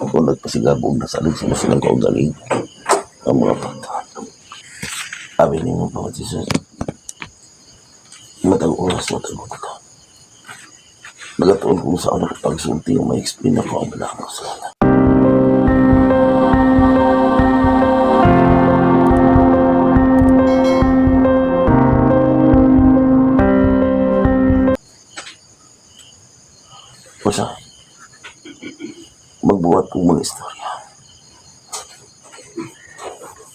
ako nagpasigabog na sa alig sinusunang kaugaling ang mga pagtaan. Sabi niyo mo pa, Jesus, matag oras, matag ka. Nagatuon kung saan ako pagsulti yung may explain ako ang balakang sa lahat. Masa, magbuhat kong mga istorya.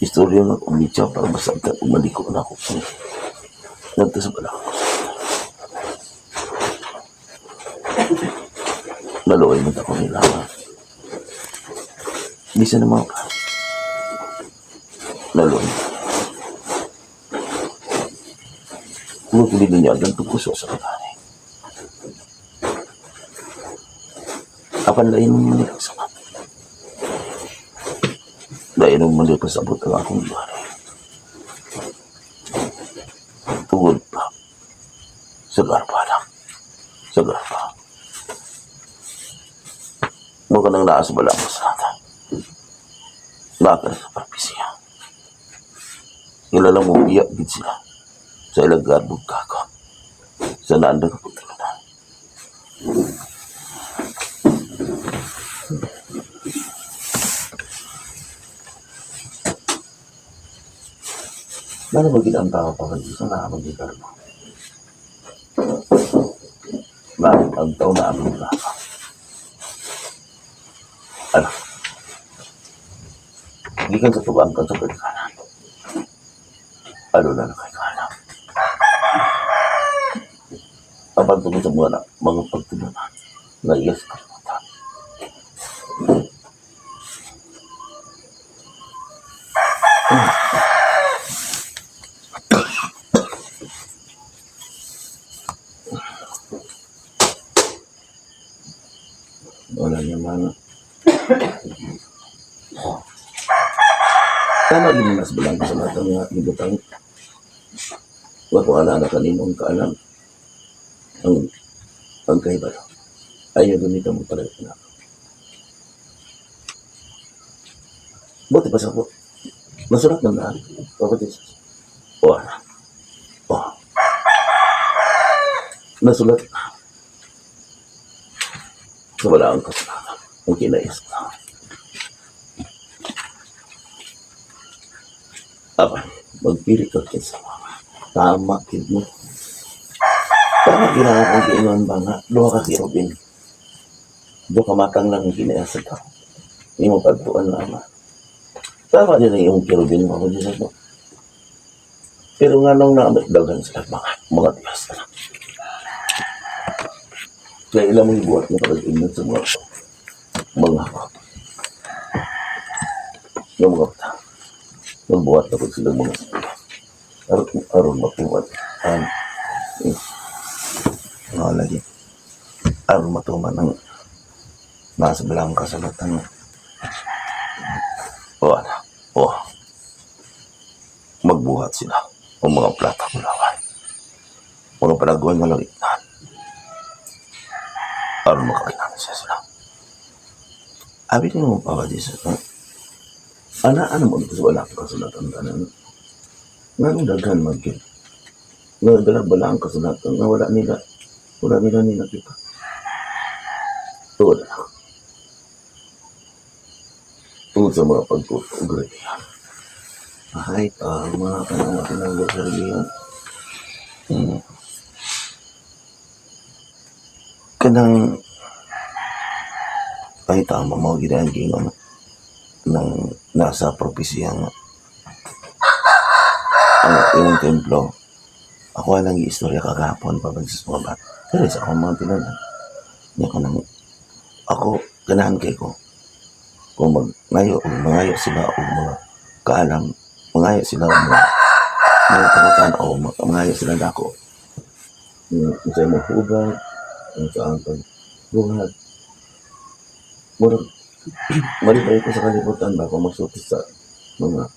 Istorya nga kung mitya para masagkat kung maliko na ako kung nagtas balakang sa lahat. Naluoy mo ako nila. Bisa na mga ka. Naluoy. Kung kulibin niya agad tungkuso sa katani. Apan lain mo manilang sa mga. Lain mo manilang pasabot ang akong lugar. Tungod pa. Sagar pa lang. Sagar pa. Mga nang naas ba lang sa natin. Nakakal sa parpisiya. Ilalang mo biyak din sila. Sa ilang garbog kako. Sa naandang kapagtulunan. Mana magiging ang tao pa kasi sa nakapagiging karma. Bakit ang tao na ang mga ano? Hindi ka sa tubang ka sa pagkanan. Ano na nakakalam? Kapag tungkol sa mga pagtulunan na iyas kalimutan. Wala niya mana. Tama din mas bilang sa lahat ng mga ibutang. Wag ko alam kaninong kaalam. Ang kahibalo. Ayaw ganito mo pala ito na. Buti pa sa ako. Masulat ng lahat. Pagkatis. O ano. O. Nasulat na. Sa wala ang kasulatan. Ang kinais na. Aba, magpili ka kinsa mga. Tama kid mo. Tama kailangan kong kiinuan ba nga. Luha ka kirubin. Doon ka matang lang ang kinayasag ka. Hindi mo pagtuan na ama. Tama din ang iyong kirubin mo. Pero nga nang naamagdagan sila mga tiyas na lang. Kaya ilang mong buhat na pag-ingat sa mga hapap. Yung mga pata. Magbuhat na pag silang mga sila. Aron matuman. Lagi. Aron matuman ng nasa bilang kasalatan. Magbuhat sila. O mga plata kulawan. Mga panaguan nga lang itnan. Aron makakinan siya sila. Abi din mo pa ba dito? Ano mo dito sa wala ka kasulatan tanan? Nga nung daghan magkin. Nga dalag-balang kasulatan nga wala nila kita. Tuwa na. Tungod sa mga pagtutong relihiyan. Ay, mga kanang sa relihiyan. Kanang ay tama mga ginaging ng nasa propesiyang ang ilang templo. Ako lang i-istorya kagapon pabagsis mga bat. Pero sa akong mga tinanan. Ako, ganahan kay ko. Kung mangayo sila o mga kaalam, mangayo sila o mga kamutan o mangayo sila dako. Kung sa'yo mo hubad, kung saan pag-buhat. Maripay ko sa kalibutan ba kung magsuti sa mga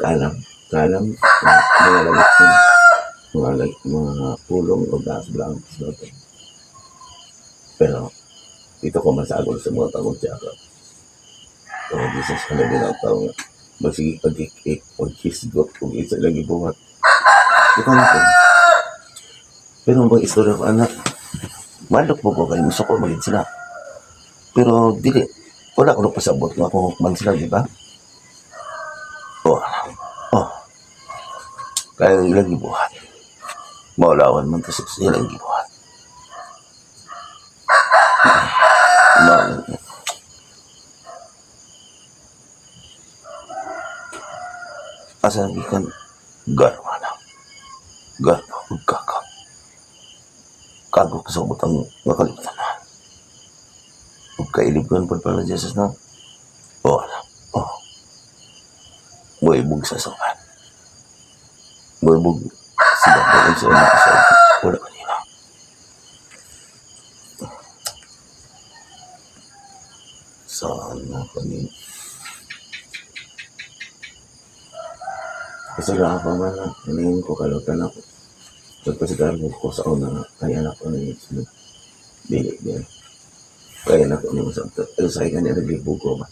kaalam, mga lalitin, mga pulong o gas blanc. Pero ito ko masagol sa mga tagong tiyaka. Oh, Jesus ka na binataw nga. Masige pag-ik-ik, pag-kisgot, kung isa lang ibuhat. Ito na po. Pero ang mga istorya ko, anak, malok mo ko kayo, gusto ko maging sila. Pero, dili, wala ko na pasabot nga kung hukman sila, di ba? Oh, oh, kaya ilang ibuhat. Maulawan man kasi ilang ibuhat. Ma- Asa ikan garwa na. Garwa, magkakaw. Kago ko sa butang nakalimutan na. Pagkailibgan pa pala Jesus na. Oh, oh. Buibog sa sukan. Buibog sila pa rin sa mga kasabi. Wala kanina. Saan na kanina? Kasi lang pa man na. Hanayin ko kalutan ako. Pagkasigaran ko sa una nga. Kaya anak ko na yung sunod. Dili, dili. Kaya anak ko na yung sabta. Sa kanya naglibog ko ba?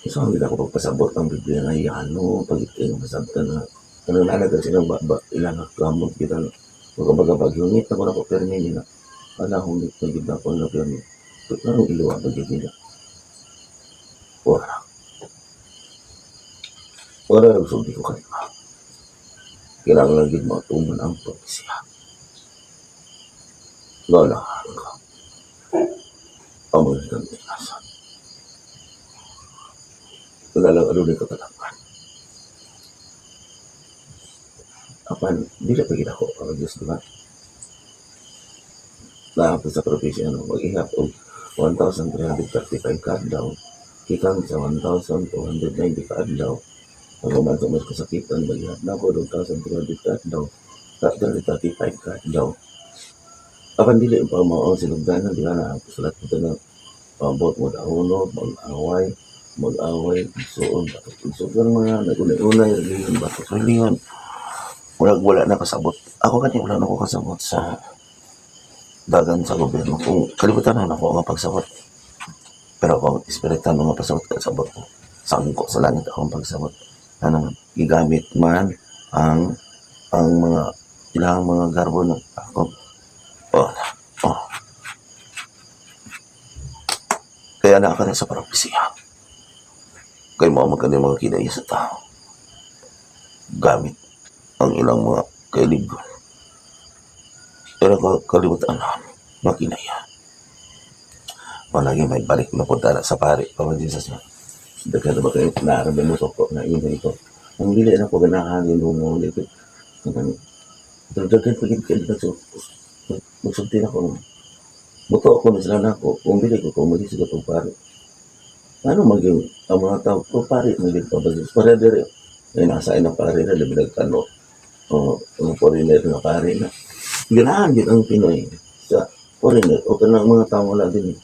So, hindi ako pagpasabot ng Biblia na ano, pag-itin ng pasabta na ano nalaga silang ilang kamot kita na magkabagabag yungit ako na ko permi nila. Ala, humit na kita ako na permi. Anong iluwa ba nila? Wala. Wala yung sulti ko kanina. Kailangan lang din matuman ang propesya. Lalahan ka. Amoy ng tinasan. Wala lang ano na katalakan. Apan, di na pagkita ko ang Diyos, diba? Nakapit sa propesya, mag-ihap o 1,335 kadlaw. Kikang sa 1,290 kadlaw. Ang umanto mas kasakitan, mag-ihap na ko 1,300 kadlaw. 35 kadlaw. Apan dili pa mao sinugdanan, di ba na sulat ko na pabot mo dahunod, mag-away, suon, batok-isog lang mga nagunay-unay, reliyon, batok reliyon. Wala na kasabot. Ako kanya wala na ako kasabot sa dagan sa gobyerno. Kung kalibutan na ako ang pagsabot. Pero kung espiritan mga pasabot kasabot ko, sangko sa langit akong pagsabot. Ano, gigamit man ang mga ilang mga garbo na ako. Oh, oh. Kaya na ka na sa propesya. Kaya mga mga kinaya sa tao. Gamit ang ilang mga kailigon. Pero kalimutan na, makinaya. Malagi may balik na punta na sa pari. Pamagdisas na. Daghan na ba kayo naarabi mo ko na inay ko. Ang dili na po ganahan yung mga ulit. Daghan pagin kayo na magsulti na ko. Buto ako na sila na ako. Kung dili ko, kung magdisig ko pari. Ano maging ang mga tao ko pari maging pabagis. Para dire. Ay nasa na pari na labi nagkano. O ang foreigner na pari na. Ganahan yun ang Pinoy sa foreigner o kanang mga tao wala din.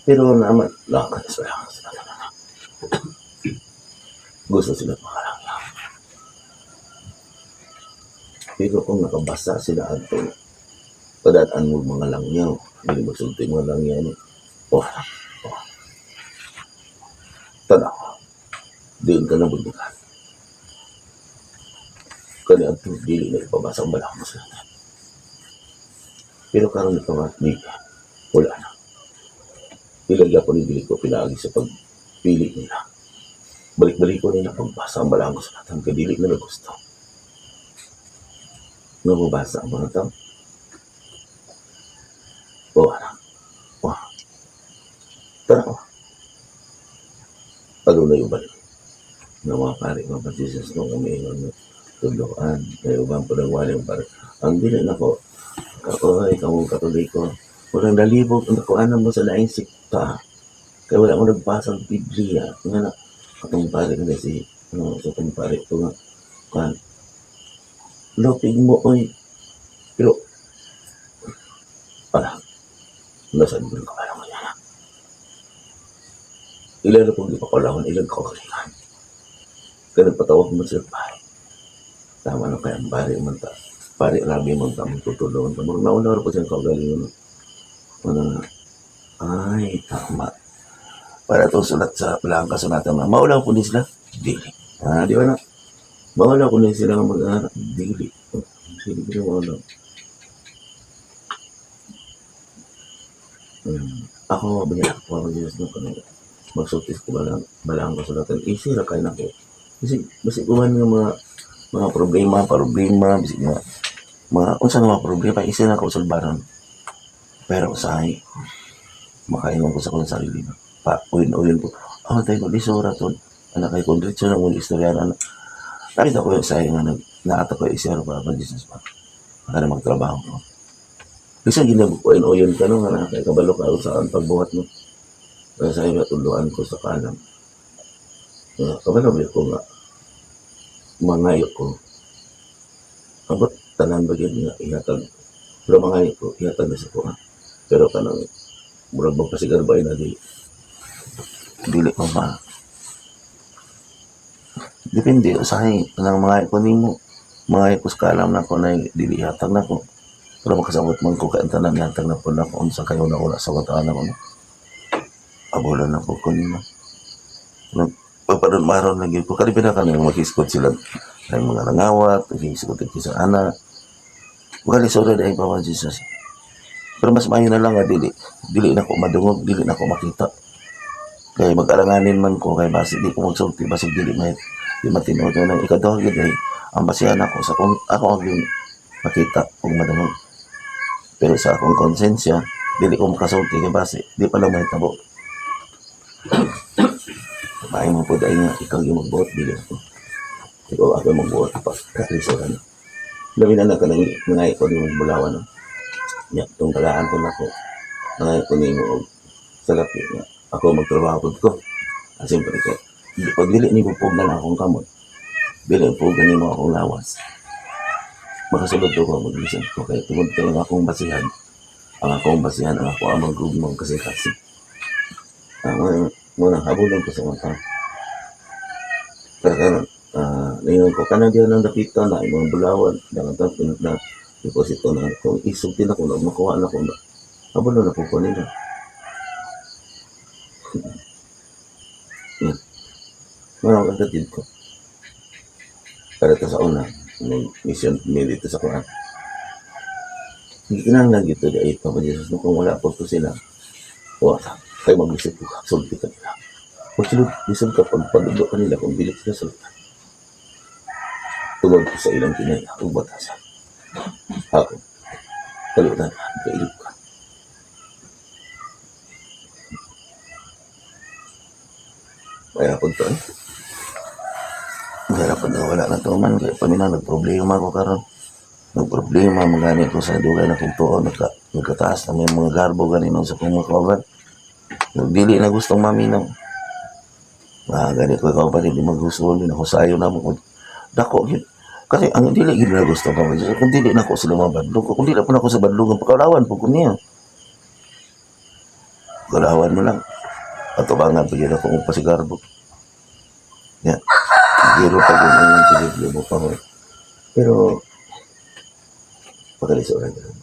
Pero naman, lakas sila. Gusto sila makalanglang. Pero kung nakabasa sila ato, padadaan mo mga langyaw, hindi magsulti mga langyaw. Oh, tanaw. Diin ka na bundikan. Kani ang dili na ipabasa ang balak mo sila. Pero karon ito nga, wala na. Ilagya ko ni dili ko pinagi sa pagpili nila. Balik-balik ko nila pagbasa ang balak mo sa lahat. Ang kadili na gusto. Nga mabasa ang mga tao. Oh, anak. Oh. Tara ko. Ano na yung balik? Nga mga pari, mga patisas nung umiingon na tuloan. May ubang panagwali yung pari. Ang dili na ko, kaoy, kamong katoliko. Walang nalibog, ang nakuanan mo sa laing sikta. Kaya wala mo nagbasa ng Biblia. Nga na, katong pari ka si, sa katong pari ko nga, kan, lopig mo, oy. Pero, nasan mo ka pala mo yan, ilan na kung di pa kailangan, ilan ka kakalingan. Kaya nagpatawag mo sila pari. Tama na kaya ang pari man ta. Pari rabi man ta, magtutulungan ta. Nauna po siyang kagalingan. Ay, tama. para to sulat sa bilang kasunatan na maulaw po din sila. Dili. Di ba na? Maulaw po din sila ng mag-anak. Dili. Dili ko maulaw. Ako, bigyan ako Diyos no, kung magsultis ko balang kasulatan. Easy ra kayo na ko. Basi kuhan ng mga problema, basi mga unsa nga mga problema, easy na ko sulbaran. Pero usahay, makaingon ko sa kong sarili na. Uyin ko. Tayo ko, di sura to. Anak kay kondritsyo na mong istorya na. Nakita ko yung usahay nga, naata ko isya pa Jesus pa. Para magtrabaho ko. Kasi ginabukuin o yun ka no, nga kay kabalo ka saan pagbuhat mo. Kaya sa iba tuluan ko sa kanan. Kabalo ko nga, mangayo ko. Abot tanan bagyan nga ihatag. Pero mangayo ko, ihatag na sa ko. Pero kanang murag magpasigarbay na dili ko ma. Depende, usahay, kanang mangayo ko nimo. Mangayo ko sa kalam na ko na dili ihatag na ko. Pero makasabot man ko kaintanan ihatag na po na ko. Unsa kayo na una sa kataan ako. Abulan ako ko nimo. Papadon maron lagi ko. Kali pinaka nang mag-iskot sila. Ay mga nangawat, mag-iskot sa anak. Wakali sura dahil pa wa Jesus. Pero mas maayo na lang nga dili na ko madungog, dili na ko makita. Kaya mag-alanganin man ko kay basi di ko magsulti basi dili di matinood na ikaduha gid ay ang basihan ako sa kung ako ang makita kung madungog. Pero sa akong konsensya, dili ko makasulti kay basi di pa lang mahitabo. Maayo mo po dahil nga ikaw yung magbuot, dili ako. Ikaw ako magbuot pa kaklisuran. Labi na nagkanang nangay ko di magbulawan. Ya, itong tagaan ko na ko. Nangay ko ni mo sa lapit niya. Ako magtrabaho ko. Siyempre ko. Pag dili ni bupog na akong kamot. Dili po gani mo akong lawas. Makasulod ko mag-listen ko. Kaya tungod ko lang akong basihan. Ang akong basihan, ang ako ang mag-gugmong kasi. Muna, habulin ko sa mga tao. Kaya ngayon ko, kanan diyan ang napita na mga bulawan. Dagang pinag na deposito na kung isugtin ako na makuha na ko na. Habulin na po ko nila. Mga kagatid ko. Para ito sa una, may mission dito sa Quran. Hindi kinanglan dito di ay pa Jesus no kung wala po ito sila. O, kayo mag-isip ko, sulti ka nila. Kung sulti ka, pagpadudo ka nila kung bilik sila sulti. Tugod ko sa ilang kinaya, kung batasan. Ako, kalutan, kailip ka. Kaya pag ito, kaya pag wala na ito man, kaya pa nila nagproblema ko karon. Nagproblema, magani ko sa dugay na kung ito, nagkataas na may mga garbo ganinong sa kong makover. Nagdili na gustong maminaw. Ganit ko ikaw pa rin, di mag-usulin ako sayo na mo. Dako, kasi ang dili gid na gusto ko. Kung dili na ako sila mga badlong, kung dili po na ako sa badlong, pakalawan po ko niya. Kalawan mo lang. Patubangan pa yun ako kung pasigarbo. Yan. Giro pa yun ang pinigli mo pa mo. Pero, pagkaliso lang ganun.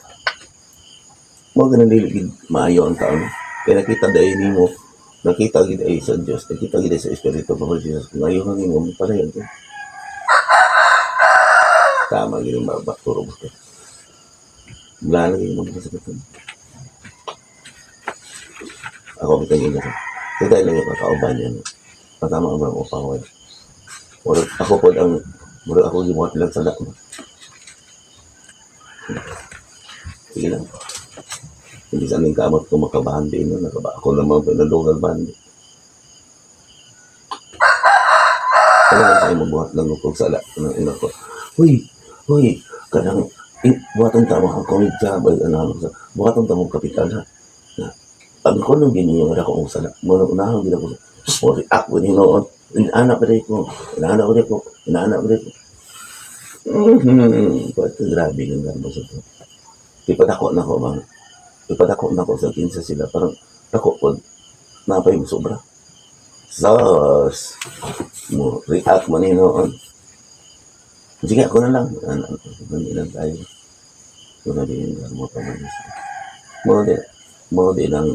Mga ganun niligid, maayo ang taon. Kaya nakita dahil ni mo, nakita gid ay sa Diyos, nakita gid ay sa Espiritu ng Jesus. Kung ayaw hangin mo, pala yan. Tama gid yung mabakuro mo. Lalagay mo sa katong. Ako bitang ina ko. Kaya dahil lang yung kakauban yan. Patama ang mga upawad. Ako po ang, mura ako gimuhat lang sa lak mo. Sige lang. Hindi sa aming kamot ko makabahan din. Ako naman pinalugal bandi. Kaya lang sa'yo mabuhat lang ako sa lak ng ina ko. Huy, kanang, buhatong tamo ang komit ka, buhatong tamo kapital ha. Ang konong giniyong ako kung sa lak, muna unahang gina ko. Sorry, ako ninoon. Inaanak ba ko? Inaanak ba ko? Pwede grabe ng garbo sa ito. Ipadako na ko bang? Ipadako na ko sa kinsa sila. Parang dako po, napay mo sobra. Sos! Mo, react mo ninoon. Sige, ako na lang. Manilang tayo. Ito na din yung garbo pa man. Mo din ang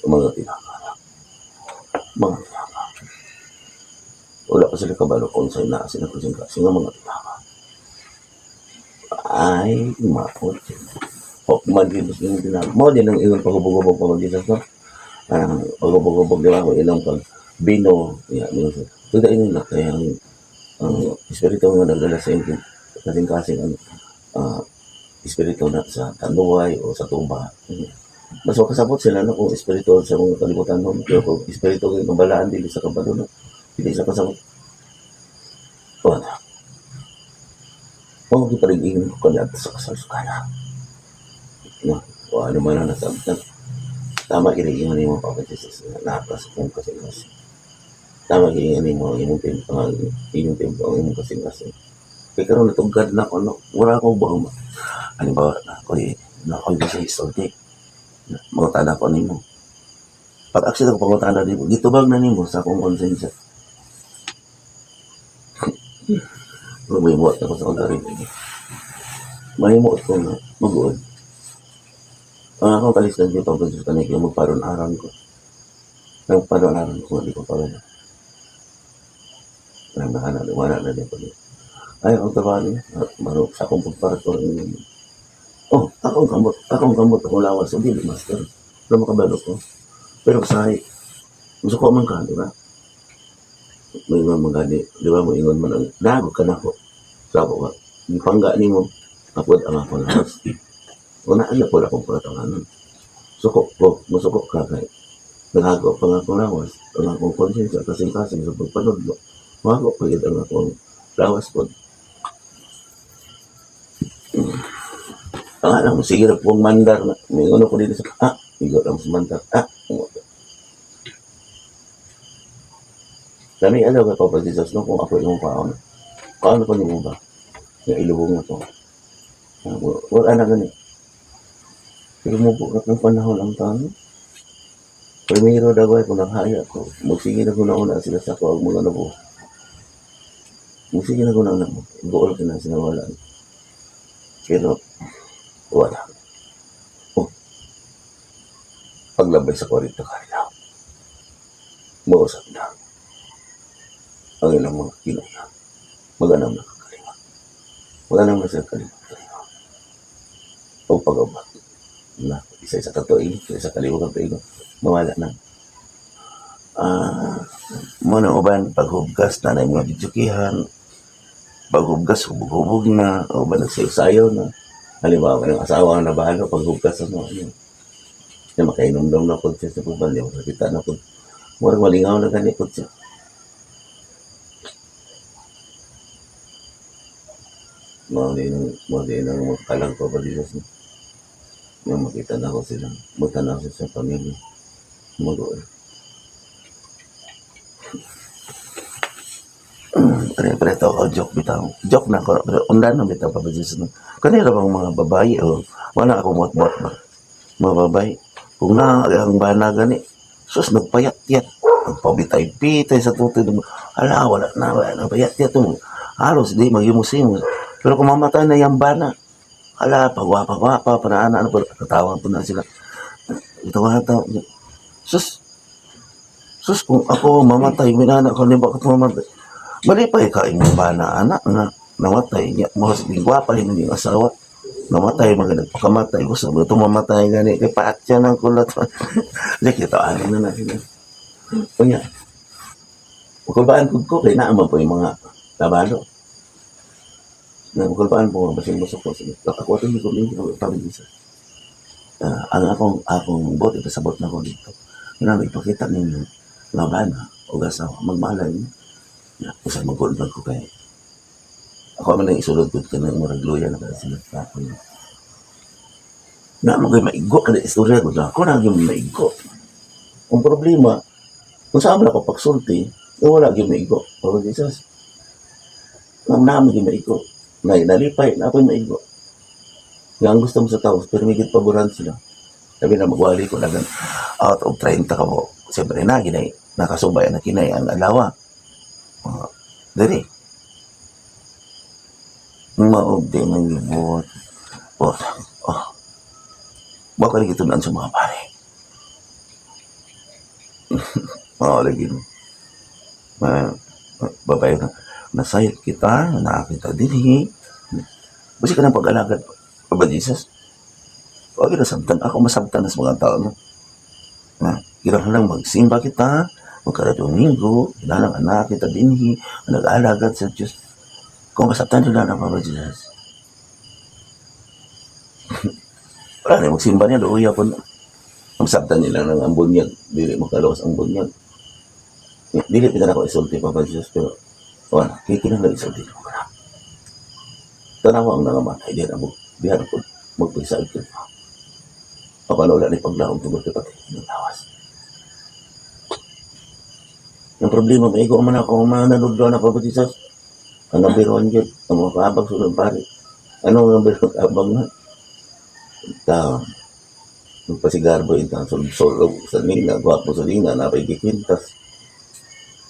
mga tinakanak. mga tama. Wala pa sila kabalo kung sa'yo na sila kasi nga mga tama. Ay, mapot. O, kumandilos yung tinawag. Mo, din ang ilang pagubog-ubog pamagdilas, no? Pagubog-ubog, di ba? Kung ilang pag bino, yan, yun. So, dahil nila, kaya ang espiritu nga nagdala sa inyo, kasing-kasing, espiritu na sa tanduay o sa tuba. Mas makasabot sila no kung espiritu sa mga kalibutan no. Pero kung espiritu ng kabalaan dili sa kabalo no. Hindi sa kasabot. Wala. Huwag iparigin ko kanat sa kasalsukana. No. O ano man ang nasabtan. Tama kiniingan ni mo Papa Jesus na nakas kung kasing-kasing. Tama kiniingan ni mo imong imong kasing-kasing. Kaya karoon natugad na ko no. Wala akong bang ano ba na ako sa history. Mga tanda ko nimo. Pag aksid ako pangutana nimo, gitubag na nimo sa akong konsensya. Lumimuot ako sa kagarin. Mahimuot ko na mag-uod. Ang akong kalistan ko pag-uod ka na kayo magparon-aran ko. Nagparon-aran ko, hindi ko paron. Wala na din ko. Ay, akong trabaho niya. Marok sa akong pagparat-parat niya. Oh, akong kamot, akong lawas, hindi master. Pero makabalo ko. Pero sahi, gusto ko man ka, di ba? May mga magani, di ba mo ingon man ang nago ka na ko. Sabo ka, ipangga ni mo, kapod ang akong lawas. Unaan na po na akong pagkatanganan. Suko ko, musukok ka kay. Nagago pa nga akong lawas, ang akong konsensya, kasing-kasing sa pagpanodlo. Mago pa yun ang akong lawas po. Alam mo, sige na pong mandar na. May ano ko dito sa, igot lang sa mandar. Dami alam ka Papa Jesus, no, kung ako yung paano. Paano pa niyo ba? Yung ilubong na to. Wala na gani. Pero mo po ng panahon ang tanong. Primero daw ay kung naghaya ko. Magsige na ko na sila sa ako. Mga nabo. Magsige na ko na mo. Gool ka na sinawalaan. Pero, wala. Paglabay sa 40 kaya. Mausap na. Ang ilang mga kinaya. Maganam na kakalima. Maganam na sa kalima. O pag-abot. Na, isa sa tatoy, isa sa kaliwag ang tayo. Mawala na. Muna uban, paghubgas na na yung mga bidyokihan. Paghubgas, hubog-hubog na. Uban, nagsayo-sayo na. Halimbawa, yung asawa na bahalo, paghubgas na mo. Yung makainom-dom na po siya sa puban. Yung makakita na po. Murang malingaw na ganit po siya. Mga din ang magkalang ko pa dito siya. Yung makita na ko sila. Magtanaw siya sa pamilya. Mag-uwi. Pero ito ako, joke bitaw. Joke na ako. Pero undan na bitaw pa ba dito. Kanila bang mga babae o wala akong mot-mot ba? Mga babae. Kung na ang bana gani, sus nagpayat-yat. Nagpabitay-bitay sa tutoy. Ala, wala na. Nagpayat-yat mo. Halos di mag-imusim. Pero kung mamatay na yung bana, ala, pagwapa-wapa, panaan, ano po, katawang po na sila. Ito nga tao. Sus, kung ako mamatay, minana ko, di bakit mamatay? Mali pa ikain yung bana, anak, na namatay. Mas gwapa yun yung asawa. Namatay, nagpakamatay. Gusto mo ito mamatay gani. Kaya paat siya ng kulat. Hindi, kita ano na natin. Kunya, makulbaan ko, kaya naaman po yung mga labalo. Makulbaan po, basing busok po. Ako ito hindi ko pabigisa. Ang akong bot, ipasabot na ko dito. Kaya ipakita ninyo, labana, o gasawa, magmalay niyo. Usay magkulbaan ko kayo. Ako man ang isulod ko ka ng maragluya na kasi sila ako yun. Na mo kayo maigo, kada istorya ko na, ako na yung maigo. Ang problema, kung saan mo na ako pagsulti, wala yung maigo. Pag Jesus, naman yung maigo. Nalipay na ako yung maigo. Nga ang gusto mo sa tao, pero may paboran sila. Sabi na magwali ko na out of 30 ka mo. Siyempre na, nakasubay na kinay ang alawa. Dari. Maugdi ng libot. Baka rin ito naan sa mga pare. lagi ma babae na nasayot kita, nakakita dinhi. Basi ka ng pag-alagad Papa Jesus. Huwag kita sabtan, ako masabtan na sa mga tao no. Kailangan lang magsimba kita, magkara Domingo, kailangan anak kita dinhi, nag-alagad sa Diyos. Kung masabtan nila na Papa Jesus. Wala na, magsimba niya, doon ako na. Masabtan nila ng ang bunyag, dili makalawas ang bunyag. Dili pinala ko isulti Papa Jesus, pero wala, kikilang lang isulti ko ka na. Tanawa ang nangamatay, diyan ako magpisaid ko. Paano wala ni paglaong tungkol kay pati ng lawas. Yung problema, may ikaw man ako mga nanudlo na Papa Jesus. Ang nabiruan yun, ang mga kaabang sunod pare. Ano ang nabiruan kaabang na? Ito, magpasigarbo ito, solo sa nina, gwapo sa nina, napagikwintas.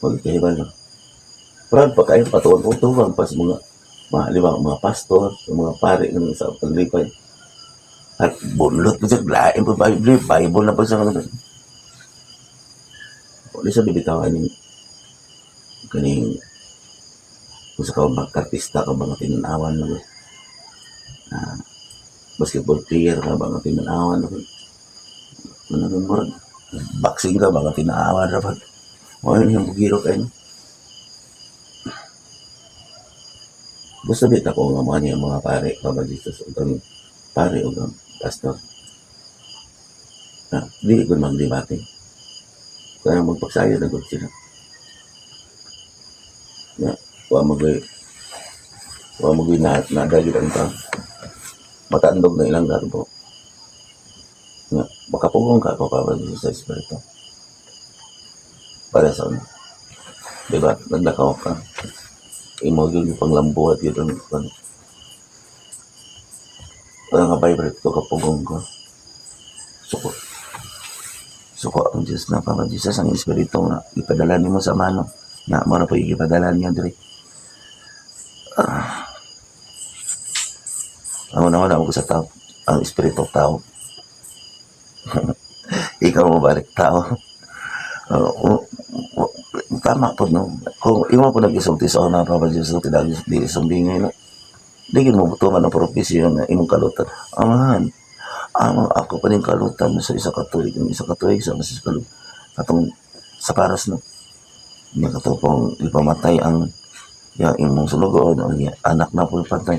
Magkahiba lang. Parang pa kayo patuwan-putuwan pa sa mga pastor, sa mga pare ng sa paglipay. At bunlot ko siya, lain po Bible na pa sa kanila. Wala sa bibitawan ni kaning kung sa artista ka ba nga tinanawan na basketball player ka ba nga tinanawan na boxing ka ba nga tinanawan na wala yung bugiro kayo. Gusto bit ako nga mga pare kabalistas o kang pare o kang pastor. Dili ko mang debate. Kaya magpaksayo na gud sila. Wa magay na dali ang tao. Matandog na ilang garbo. Makapugong ka ako kabalistas sa espiritu. Para sa ano? Diba? Naglakaw ka. Imo yun yung panglambuhat yun. Parang ka-vibrate ko kapugong ko. Suko ang Diyos na Papa Jesus ang Espiritu na ipadala mo sa mano. Na mo na po ipadala niya diri. Ako na wala ko sa tao. Ang Espiritu tao. Ikaw mo balik tao. Tama po no. Kung imo po nag-isulti sa una Papa Jesus tinagis di sumbingay no. Digin mo butuhan ang propesyon na imong kalutan. Amahan. Ako pa rin kalutan sa isa katuig sa mas kalutan. Katong sa paras no. Niya katupong ipamatay ang imong sulugoon o anak na po patay.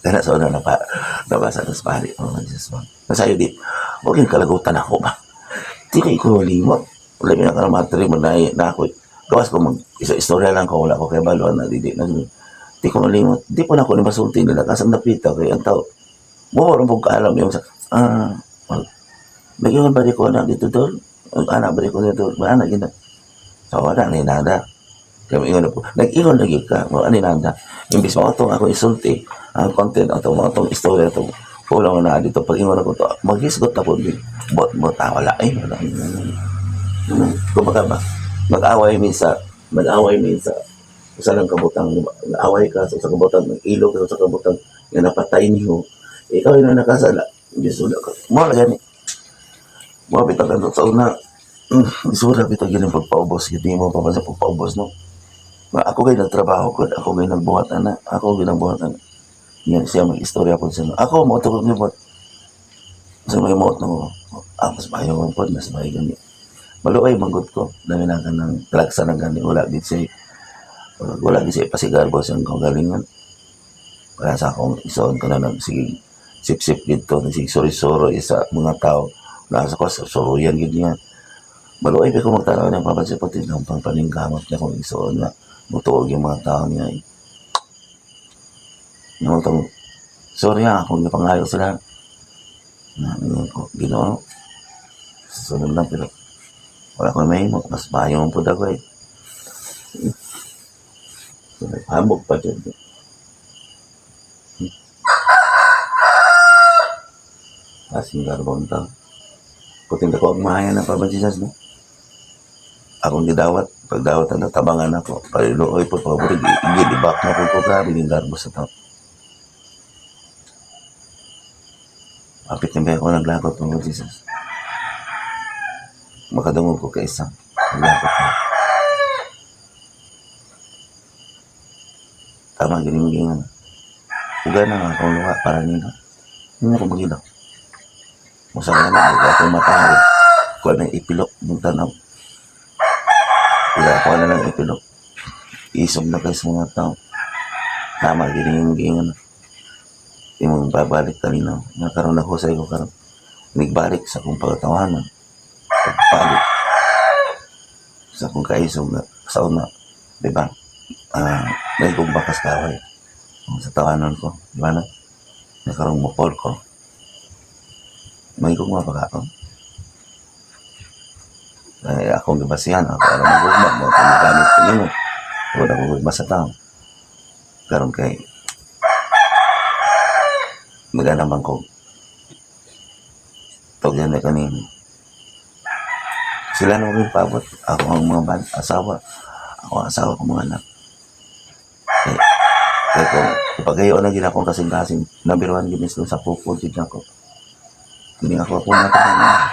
Kaya sa una nabasa na sa pari. Jesus mo. Masayo di. Huwag yung kalagutan ako ba? Di kayo ko limot. Wala yung nakaramatri mo na ako. Gawas ko istorya lang ko. Wala ko kaya baluan na di na. Di ko malimot. Di po na ako masulti nila. Kasang napita kaya ang tao. Mo rin po kaalam yung nagyungan ba di ko anak dito doon? Ang anak ba di ko dito? Ba anak yun na? So wala ni nada. Kaya ingon na po. Nag-ingon lagi ka. Wala ni nada. Imbis mo itong ako isulti. Ang content ito, mga itong istorya ito. Kulang na dito. Pag ingon ako ito, maghisgot ako. Bot, wala. Wala. Kumbaga ba? Mag-away minsa. Sa lang kabutang. Mag-away ka sa kabutang. Mag-ilo ka sa kabutang. Yung napatay niyo. Ikaw yung nakasala. Diyos wala ka. Mawala gani. Mawapit ang sa una. Diyos wala pita gani pagpaubos. Hindi mo pa sa pagpaubos no. Ako kayo nagtrabaho ko. Ako kayo nagbuhat anak. Yan siya mag-istorya po siya. Ako mo ito kong libot. Sa may moot no. Mas bayo mo po. Mas bayo gani. Maluay manggot ko. Dami na ka ng talagsa ng gani. Wala din siya pasigarbo siyang kagalingan. Kaya sa akong isoon ko na sige sip-sip dito, nagsisuri-suro sa mga tao. Nasa ko, suruyan gid niya. Maluay pa ko magtanaw ng papansin pati ng pangpaningkamot niya kung isoon na mutuog yung mga tao niya. Yung itong, sorry kung napangayo sila. Ginoo. Susunod lang, pero wala ko may mo. Mas bayo mo po ako eh. So, nagpabog pa dyan. Asing garbon tao. Puting ako ang mahaya na Papa Jesus, no? Akong gidawat. Pagdawat na tabangan ako. Paliluoy po, paborito. Igilibak na po ko. Grabe yung garbo sa tao. Kapit na ba ako naglakot, Papa Jesus? makadungog ko kay isang lapit na. Tama giningingan. Uga na nga akong luha para nila. Hindi ako magilaw. Masaya na, huwag akong matahari. Kuha na ipilok ng tanaw. Huwag ako na lang ipilok. Isog na kayo sa mga tao. Tama giningingan. Yung babalik kanina. Nakaroon ako sa iyo karoon. Nagbalik sa akong pagkatawanan. Pagbalik sa akong kaisog na sa una. Diba? May kong bakas kaway. Sa tawanan ko. Diba na? Nakaroon mapol ko. May kong mapakaon. Ay, akong gibasihan. Ako alam magugma. Mga kumugamit ko nyo. Huwag akong gugma sa tao. Karoon kay maganaman ko. Tawag na kanina. Sila na rin pabot. Ako ang mga asawa. Ako ang asawa ko mga anak. Kaya kung ipagayon na gina akong kasing-kasing, nabiruan ginis doon sa pupod din ako. Hindi ako natin na.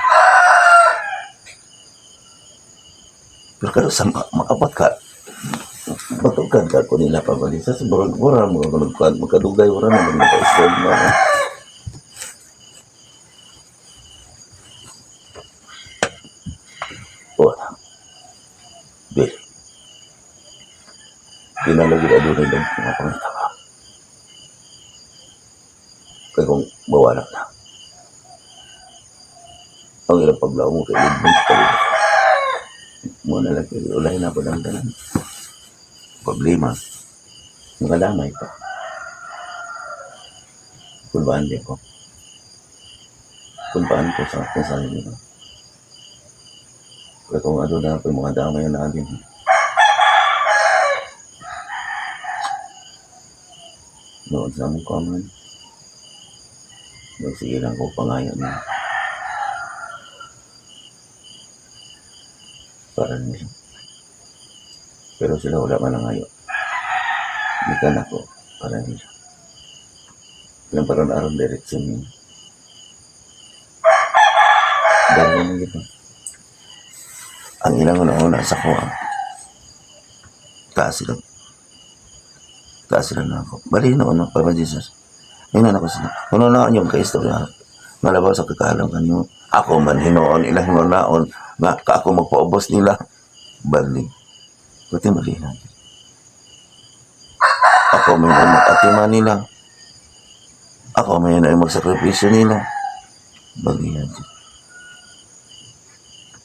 Pero kaya sa makapot ka, matugkad ka ko nila pabalisa sa burag-burag, magkadugay wala na, magkadugay na. Wala. Bil. Pinalagid na doon ng mga pangitaka. Kaya kung bawala na. Ang ilang paglaw mo kay Lidman sa paglaw. Muna lang kayo, ulay na po ng dalan. Problema. Nakalamay pa. Kulbaan din ko. Kulbaan ko sa kung saan nila. Kaya kung ano na po yung mga damay na natin. Noon sa among common. Sige lang ko pangayon na. Para nila. Pero sila wala man lang ngayon. Mikan ako para nila. Ilang parang aron direksyon niya. Dahil naman dito. Ang ilang una sa kuha. Taas sila na ako. Bali na una, Papa Jesus. Hinoon ako sila. Hinoon na yung kaistorya. Malabaw sa kakalang kanyo. Ako man hinoon, ilang hinoon naon. Nga ka ako magpaubos nila. Bali. Buti mali na. Ako may na mag-atima nila. Ako may na magsakripisyo nila. Bali yan.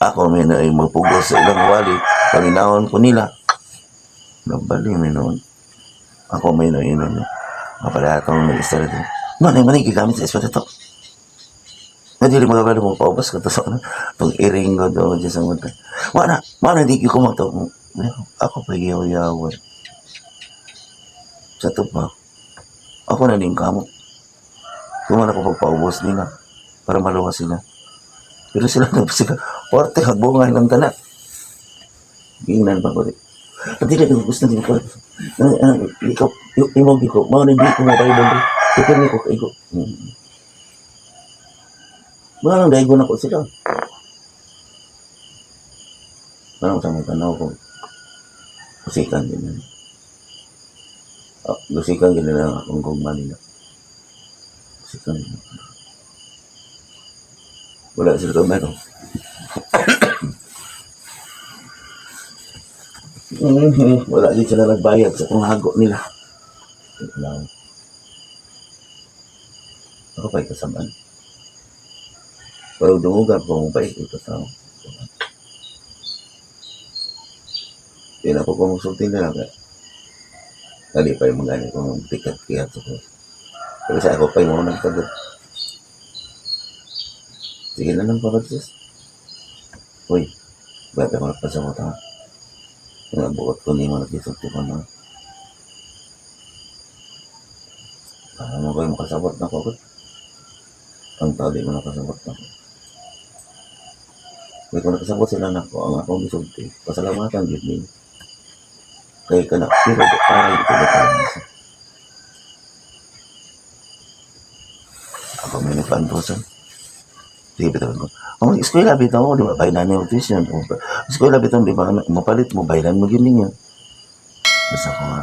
Ako may na magpugos sa ilang wali. Paminahon ko nila. Nabali may noon. Ako may na inon. Mapalatong nag-istorya din. Manay gigamit sa espiritu. Hindi rin magabalo mong paubos ka. Tapos pag iring ko doon sa mga. Mana hindi ko kumato. Ako pa yaw-yawan. Sa tupa. Ako na din kamo. Tuman ako pagpaubos nila. Para maluwas sila. Pero sila nagpasika. Orte, hagbungan ng tanak. Gingnan pa ko rin. Hindi na gusto din ko. Ikaw, imog ko. Mga hindi ko mabay doon. Ipin ko kayo. Mga nang dahil ko na ko sila. Parang sa mga tanaw ko. Kusikan din na. Kusikan din na akong gugma nila. Kusikan din na. Wala sila ka meron. Wala din sila nagbayad sa kung hago nila. Ako pa'y kasamaan. Pero dumugan ko mong pa'y ito tao. Hindi na ako kumusulti nila. Hindi pa yung magani kung tikat-tikat ako. Pero sa ako pa'y mga nagtagot. Sige na lang pagkaksis. Uy, ba't ako nagpasamot ha? Buot ko hindi mo nagkisulti ko na. Ano ko yung makasabot na ko? Ang tali mo nakasabot na ko. Kaya kung nakasabot sila na ko, ang akong gisulti, pasalamatan din. Kaya ka na, pero parang ito ba tayo nasa? Ako may nagpantosan. Sige, bitawan ko. Ang eskwela, bitaw mo, di ba? Bayaran niyo tuition. Eskwela, bitaw, di ba? Mapalit mo, bayaran mo yun ninyo. Basta ako nga,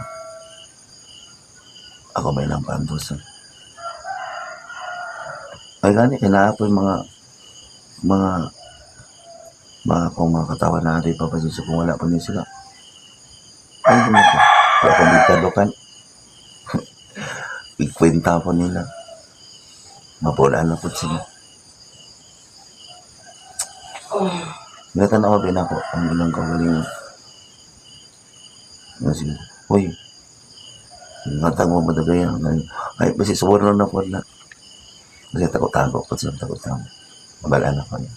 ako may lang pantos. Ay, gani, kailangan po yung mga, kung mga katawan natin, papasisa kung wala pa niya sila. Ay, hindi mo ko. Kaya kung bigkadokan, ikwenta po nila. Mapulaan na po sila. Ngatan ako din ako, ang ilang kagaling. Sige, uy, ngatang mo madagayan. Ay, basi suwarno na po na. Kasi takot-takot po sila, takot-takot. Mabalaan ako niya.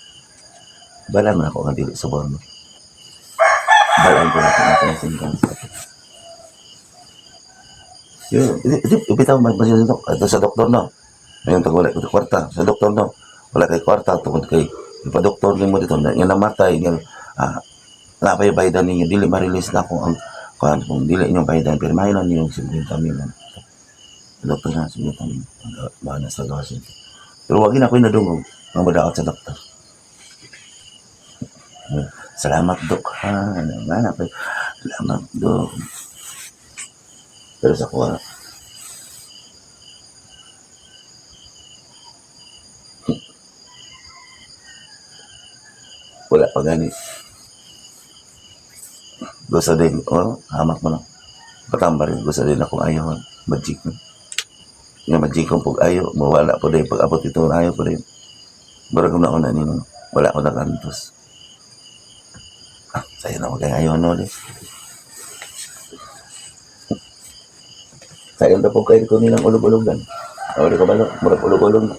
Balaan mo na ako nga dili suwarno. Balaan ko na ako nga singkan. Yun, ibitaw magbasin sa doktor, no? Ngayon, wala ko kwarta. Sa doktor, no? Wala kay kwarta, tungkol kay ipa-doktor mo dito, nga namatay, nga, napay-baydan ninyo, dili ma-release na ako kung dili inyong baydan, pero may lang ninyong simpleng kami lang. Doktor na, simpleng kami, bahala sa gawasin. Pero wag na ako inadungog, ang madaot sa doktor. Salamat, Dok, ha? Salamat, Dok. Pero sa kuha, wala pa gani. Gusto din, hamak mo lang. Patamba rin, gusto din akong ayaw. Magic mo. Nga magic kong pag ayaw, mawala po din. Pag abot ito, ayaw po rin. Barag na una nino, wala ko na kantos. Sa'yo na magkaya ayaw na ulit. Sa'yo na po kayo ko nilang ulog-ulogan. Awali ko balo, murag ulog-ulog na.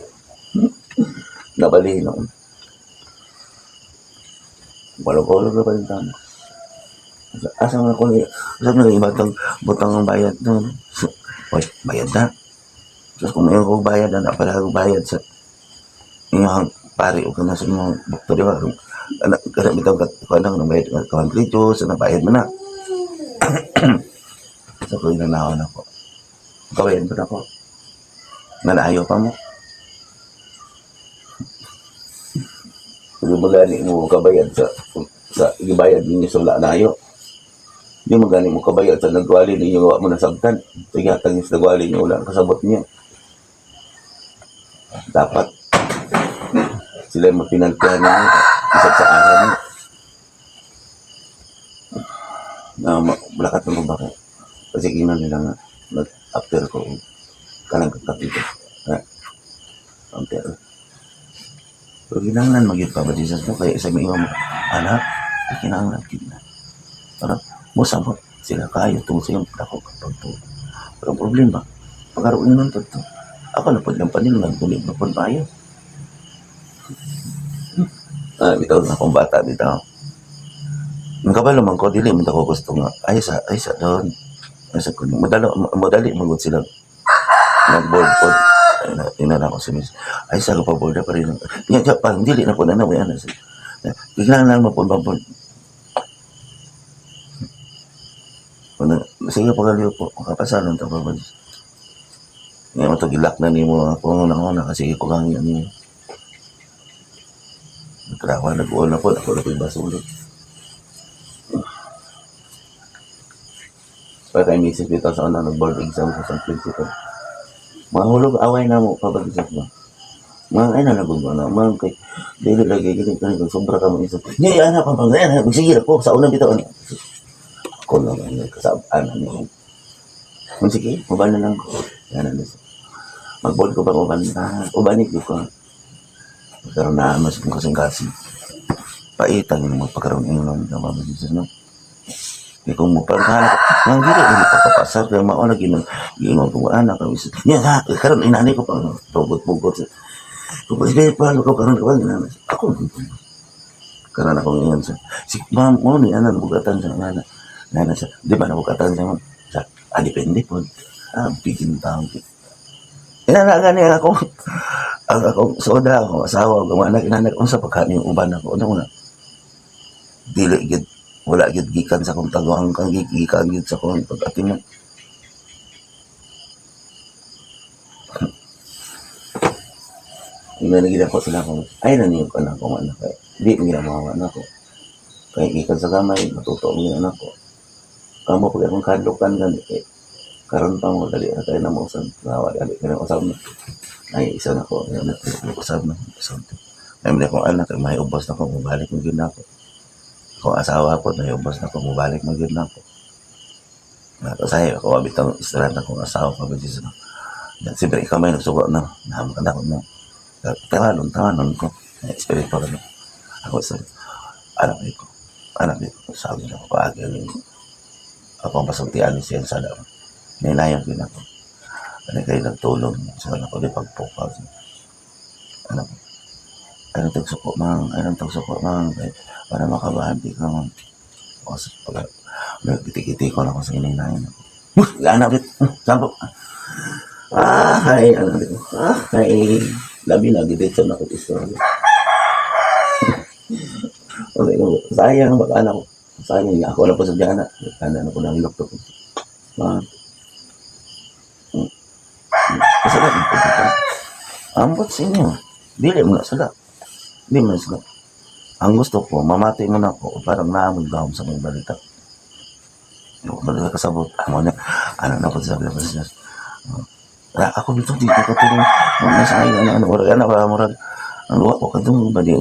Nabali na. Ulog-ulog na pa rin tama. Asa nga ko saan nga ibatang butang ang bayad doon. Oy, bayad na. Tapos kung mayroon kong bayad na pala akong bayad sa inyong pari o kana sa inyong doktor, di ba? Kada bitaw ka lang ng bayad ka complete sa nabayad mo na. So ko inanawan ako. Kawayan pa ako. Nanayo pa mo. Kung magani mo kabayad sa ibayad ninyo sa wala nayo. Hindi magani mo kabayad sa nagwali ninyo gawa mo nasagtan. Tingatan yung sa nagwali ninyo wala kasabot niyo. Dapat sila yung mapinagpihan ninyo isat sa araw niyo. Na malakat mo ba kayo? Kasi ina nila nga after ko kanang kakapito. After. Pero kinahanglan maging pabadisas mo kaya sa mga anak, kinahanglan kita. Para mo sabot sila kayo tungkol sa iyong dako kapag to. Pero ang problema, pagkaroon nyo ng to. Ako na po ng panilang kulit na po tayo. Bitaw na akong bata, bitaw. Ang kabalo man ko, dili man ako gusto nga, ay sa doon. Ay sa kuning, madali magod sila. Nag-board po. Inala ko si Miss. Ay sa ko pa board pa rin. Nga, parang dili na po na nawayan na siya. Biglang lang mo po board. Sige po kaliw po, makapasalan ito pa ba? Ngayon mo ito gilak na ni mo ako na kasi ko lang yan niyo. Nagtrawa, nag-uol na po, ako na po yung basulot. Para kayo misip dito sa nag-board exam sa San Principal. Mahulog, away na mo, pabag-isip mo. Mga ay na nagugma na, mga kay, dili lagi, gini ka nito, sobra ka mo isip. Ngayon, anak, pampang, sige ako, sa unang bitaw, ako naman kasabaan na niyo. Sige, uban na lang ko. Yan na nasa. Mag-board ko ba uban na? Ubanit ko. Pagkaroon na mas kung kasing-kasing. Paitan yung magpagkaroon yung lang na mabagisa, no? Hindi kung magpagkaroon. Nang dito, hindi papapasar. Kaya mauna, ginagawa ko anak. Yan ha, karoon, inanay ko pa. Pugot-pugot. Kung sige pa, ko karoon ka ba? Ako, karoon ako ngayon sa. Si ma'am, mo ni anak, bugatan sa anak. Di ba nabukatan siya mo? Depende po. Biging taong. Inanaga niya ako. Ang akong soda, akong asawa, akong anak, inanak ko sa pagkain yung uban ako. Ano na? Dili, wala gikan sa kong tagawang kang gikan sa kong pag-atin mo. Nanagila ko sila kung, ay, naniyog ka na kung anak kay. Di, hindi na mga anak ko. Kaya ikan sa gamay, matuto ang mga anak ko. Kamu pag akong kadlukan gan, karon pa mo, dali na tayo na mo usap. Nawa, dali ka na usap na. Ay, isa na ko, usap na. Ay, hindi akong anak, may ubos na ko, mabalik mo yun ako. Kung asawa ko, may ubos na ko, mabalik mo yun ako. Natasay ako, abitang istaran akong asawa ko, bagis na. Siyempre, ikaw may nagsuko na, nahamkan ako mo. Tawanon ko. Spirit pa kami. Ako sa anak ko. Anak ko, sabi na ako, paagyan ko. Ako ang pasultian siya sa daw. Ninayang din ako. Ano kayo nagtulong sa anak ko, di pagpukaw. Anak ko. Anong tagsuko, mang. Para makabahanti ka, mang. O, pag may kiti-kiti ko na ako sa ininayan ako. Anak dit. Sampo. Ay, anak dit. Ay, labi na, gidetso na ko istorya. Okay, sayang, baka anak ko. Sayang, ako lang po sa dyan. Ano ko lang ilokto ko. Kasalat mo po dito. Ambot sa inyo. Dili mo na sila. Dili mo na sila. Ang gusto ko, mamatay mo na ako. Parang naamon gawin sa mga balita. Balita kasabot. Ano na po sabi na siya. Ako dito, di ko katulong. Nasa ayo, wala na ba, murag. Ang luwa ko, katulong ba di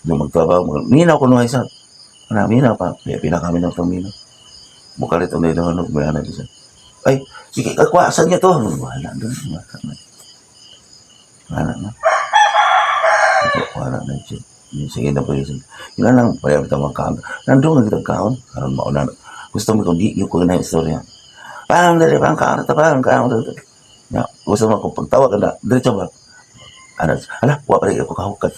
magtrabaho. Minaw ko nung isa. Minaw pa. Kaya pila kami ng pamina. Bukalit ang nailangan, may anak siya. Ay, sige, kakwasan niya to. Wala doon. Wala na. Wala na siya. Sige na po yun. Yun lang, pala kita magkaon. Nandun nga kita kaon. Karon mauna. Gusto mo kung di yung ko na istorya. Parang dali, parang kaon. Ya, gusto mo kung pagtawa ka na. Diretso ba? Ala, huwag pa rin ako kahukat.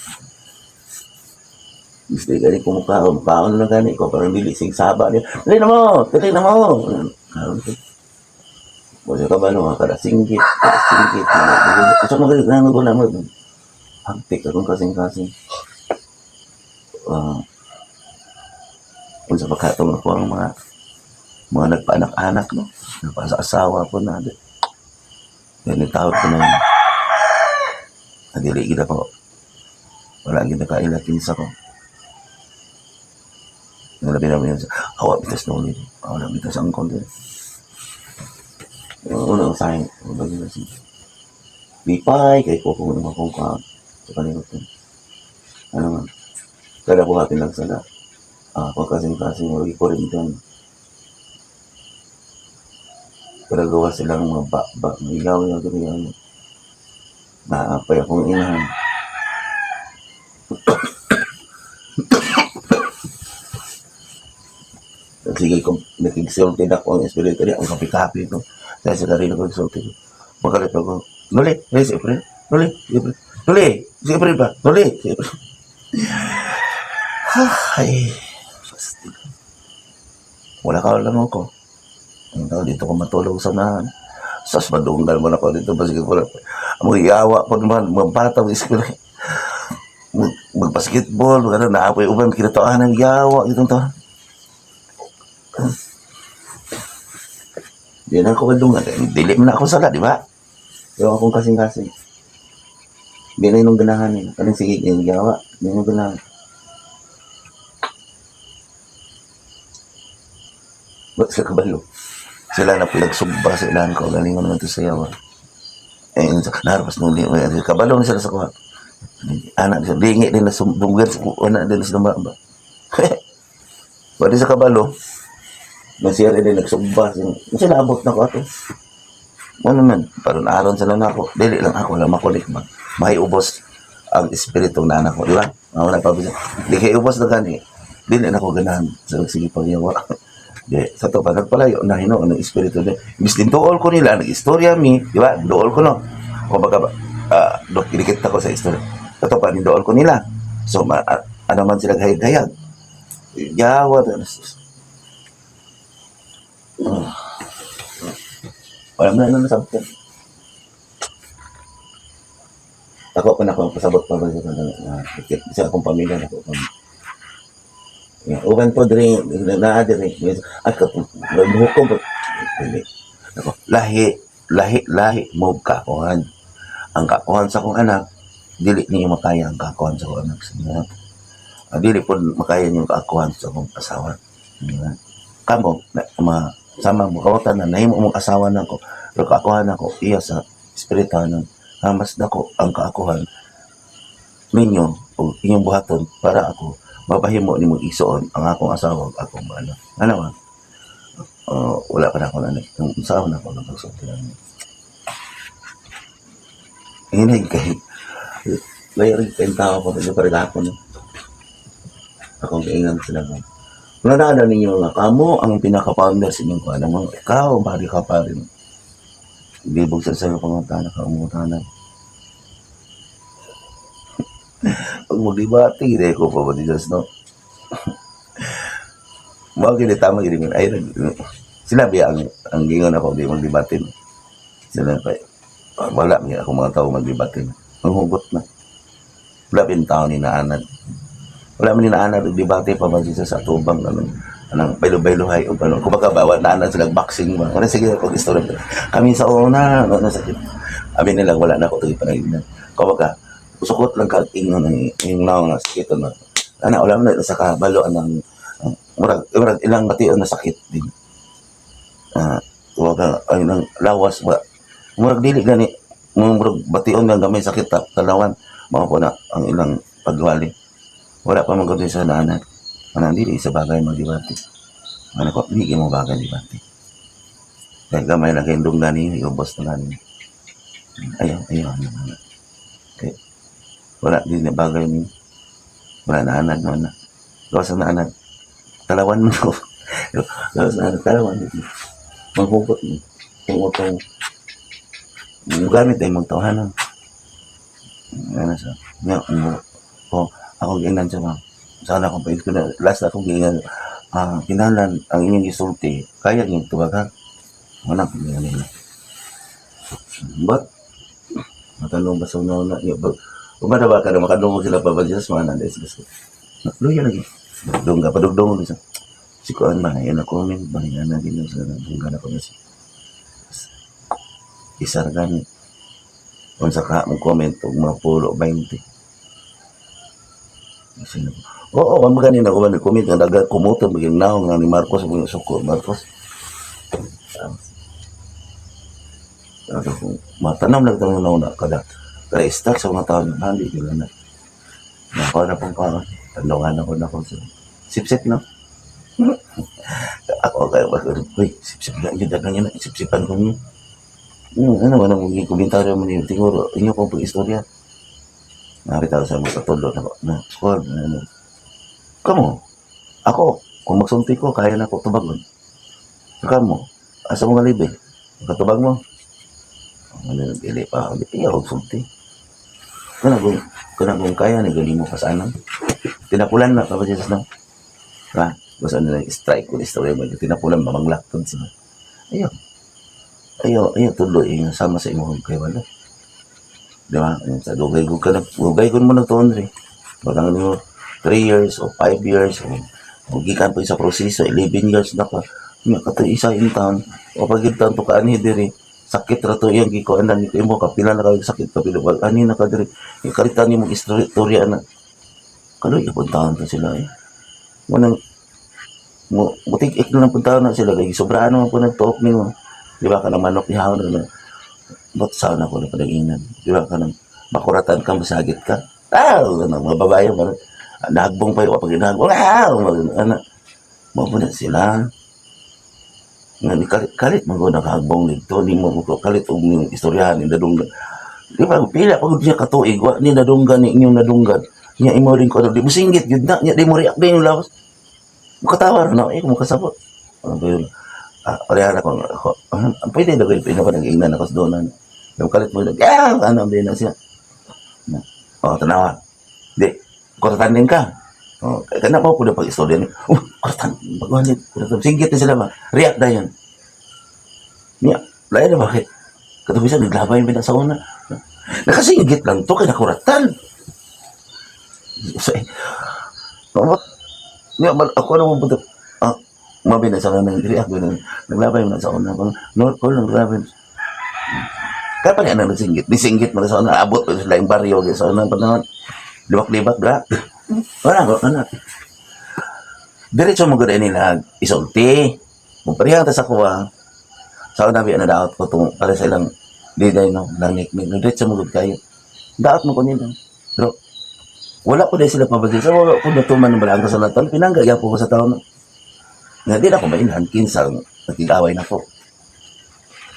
Gusto ka rin kumukhaon. Kaon na gani ko. Parang dilisig saba niya. Dali na mo! Karon ko. Basta ka ba no, kada singgit. Gusto mo galit na ko na mo. Hagtik akong kasing-kasing. Kung sa pagkatong ako ang mga nagpaanak-anak, no? Nagpasa-asawa po na. Yan yung tawag ko na yun. Nagili gina po. Wala gina kailatin sa ko. Nalabi namin yun sa awa bitas na ulit. Awa bitas ang konti. Yung unang sign. Bipay, kay ko kung naman kong sa kanilot yun. Ano nga? Kada buhatin lang sana. Kung kasing-kasing lagi ko rin dyan. Kada gawa silang mga bak ilaw yung ganyan. Naapay akong inahan. Sige kung nakigsulti na ako ang espiritu niya, ang kapi-kapi ito. Dahil sa karino ko nagsulti ko. Makalit ako. Nuli, siyempre. Nuli. Ay, wala ka lang ako. Dito ko matulog sa nahan. Sas, madunggal mo na ako dito. Basig ko lang. Mag-iawa po naman. Magpataw. Mag-basketball. Naapoy uban. Kinatoan ng iawa. Itong to. Di na ako madungal. Dili mo na ako sala, di ba? Yung akong kasing-kasing. Di na yung ganahan nila. Kaling sige yung iawa. Di na yung ganahan. Ba't sa kabalo? Sila na pinagsugba sa ilan ko. Galing ko naman ito sa yawa. Narapas nung kabalo na sila sa kuha. Anak nila. Lingi nila sumbunggan sa kuha. Anak nila sa lumaba. Pwede sa kabalo. Nasira din nagsugba. Sila abot na ko ato. Ano man? Parang aron sila na ako. Dili lang ako. Lang makulit man. May ubos ang espiritu na anak ko. Di ba? Wala pa bisa. Di kayo ubos na gani. Dili na ako ganahan. Sa sige pagyawa. Sa to pa nagpalayo na hino ang espiritu niya. Imbis din tuol ko nila nag-istorya mi, di ba? Dool ko no. Kung baga dikit ako sa istorya. Sa to pa ni dool ko nila. So ano man sila gayag-gayag. Yawa na. Wala mo na nasabot yan. Ako pa na akong pasabot pa ba sa akong pamilya na ako. Uban po diri na-adiri at hukom po ako lahi mo kakuhan ang kakuhan sa akong anak dili niyo makaya ang kaakuhan sa akong anak. Dili po makaya niyo kaakuhan sa akong asawa. Kamo, sama mo, kawatan na, nahimo mong asawa na ko, pero kaakuhan ako, iya sa espirituhan ng mas dako ang kaakuhan ninyo o inyong buhaton para ako mapahimo ni mong isuon ang akong asawa o akong ano. Ano ba? Wala pa na ako na yung asawa na ako ng pagsulti lang. Hinay kahit layering kayong tao ko, hindi pa rin ako no. Akong kaingan sila ko. Nalala ninyo nga, kamo ang pinaka-founder sa inyong kuha naman. Ikaw, bari ka pa rin. Libog sa sa'yo panguntahan, nakaunguntahan. Pag mag-debate, hindi ko pa ba Diyos, no? Mga kinitama, ginimin. Ay, sinabi ang gingon ako, di mag-debate. Sinabi, wala nga ako mga tao mag-debate. Ang hugot na. Wala pin tao ni naanad. Wala man ni naanad, debate pa ba siya sa tubang, anong baylo-baylohay o gano'n. Kung baka naanad sila boxing ba. Wala sige ako istorya. Kami sa una, sakit. Amin nila, wala na ako ito ipanaginan. Kung baka, usukot lang kag-ingon yung naong nga sakit. Wala mo na sa kabalo ng murag ilang bation na sakit din. Wala ayun ang lawas ba. Murag dili gani, murag bation nga gamay sakit talawan. Mga po na ang ilang pagwali. Wala pa magod sa daanan. Dili sa bagay mag-debate. Ko, hindi mo bagay debate. Kaya gamay lang kayong dunggan niyo, ubos na lang. Ayaw. Okay. Wala din na bagay niyo. Wala naanad mo na. Gawas na naanad. Talawan mo ko. Gawas na naanad. Talawan mo. Maghugot mo. Kung utong gamit ay magtawanan. Ano sa? Ako ginan sa mga. Sana akong pahit ko na. Last akong ginan. Kinalan ang inyong isulti. Kaya yung tubaga. Wala akong ginan nila. But, matanong ba sa una na. Umadaba ka na makadungo sila pa ba Diyos mga nanday sa gusto. Nakluya lagi. Padugdong sa. Sikuan ba, yan ako min, bahingan na din sa dunggan ako na siya. Isargan. Kung sa ka mong comment, huwag mga pulo, 20. Oo, kung maganin ako man comment, ang dagat kumuto, maging naong nga ni Marcos, maging suko, Marcos. Matanam lang ito na kada stuck sa mga tao na hindi ko na. Nakuha na pong parang, tandungan ako na kung sip-sip na. Ako kayo uy, sip-sip lang yun, dagang yan, sip-sipan ko niyo. Ano ba nang maging komentaryo mo niyo? Siguro, inyo pong pag-istorya. Nakita ko sa mga katulo na squad. Kamu, ako, kung magsunti ko, kaya na ako tubagon. Kamu, asa mga libe, katubag mo. Ano, dili pa, hindi ako magsunti. Kung kaya, nagali mo pasanan. Tinapulan na, kapag Jesus na. Basta nila strike ko, istorya mo, tinapulan, mamanglakton sila. Ayaw, tuloy, sama sa imong kay wala. Diba? Sa dugay ko mo nagtuon rin. Batang nyo, 3 years o 5 years, o gikan po sa proseso, 11 years na pa. Kato isa in town, o pagkita to kaani diri, sakit rato yung gikuanan ni mo, kapila na kayo sakit, kapila, ani na ka diri, ikaritan ni mong istorya na. Kaloy, puntahan to sila eh. Butik-ik na lang puntahan na sila, kaya sobraan naman po nagtuok ni mo. Di ba ka ng manok ni Haon na ba't saan ako na padaginan? Di ba ka ng makuratan ka, masagit ka? Mga babae mo. Nahagbong pa yung kapag inahagbong. Mabunan sila. Kalit mo nakahagbong dito. Di mo kalit yung istoryahan ni Nadunggan. Di ba, pila pag niya katuig, ni Nadunggan, ni inyong Nadunggan. Niya imo rin ko, di mo singgit, yun na, di mo react din yung lawas. Mukatawar na, mukasabot. Ano ba yun? Parehan ako, pwede na kayo, pinag-ingnan ako sa doon. Yung kalit mo, ano, din na siya. Tanawa. Di, kuratan din ka. Kaya po na pag-istorya niya. Kuratan, pag-uhanit, kuratan. Singgit na sila ba? React na yan. Niya, layan na bakit? Katabisan, naglabay yung pinasa una. Nakasinggit lang to, kaya nakuratan. Niya, ako na mo punta. Mabina sa kanang react na naglabay mo na sa una. North Pole, naglabay. Kaya pa niya na nagsinggit. Nisinggit mo sa na abot pa sila yung baryo. So, nang panahon, liwak-libat, bra. Wala ko, anak. Diretso mo gano'n nila, isulti. Kung parehang ta sa kuwa, sa nabi na daot ko itong, para sa ilang, diday no, langnik-nik. Diretso mo gano'n kayo. Daot mo ko nila. Pero, wala ko dahil sila pabagay. So, wala ko natuman ng balang sa natal. Pinanggaya po ko sa taon. Nga, di na ako mainhan. Kinsang, nagtigaway na ko.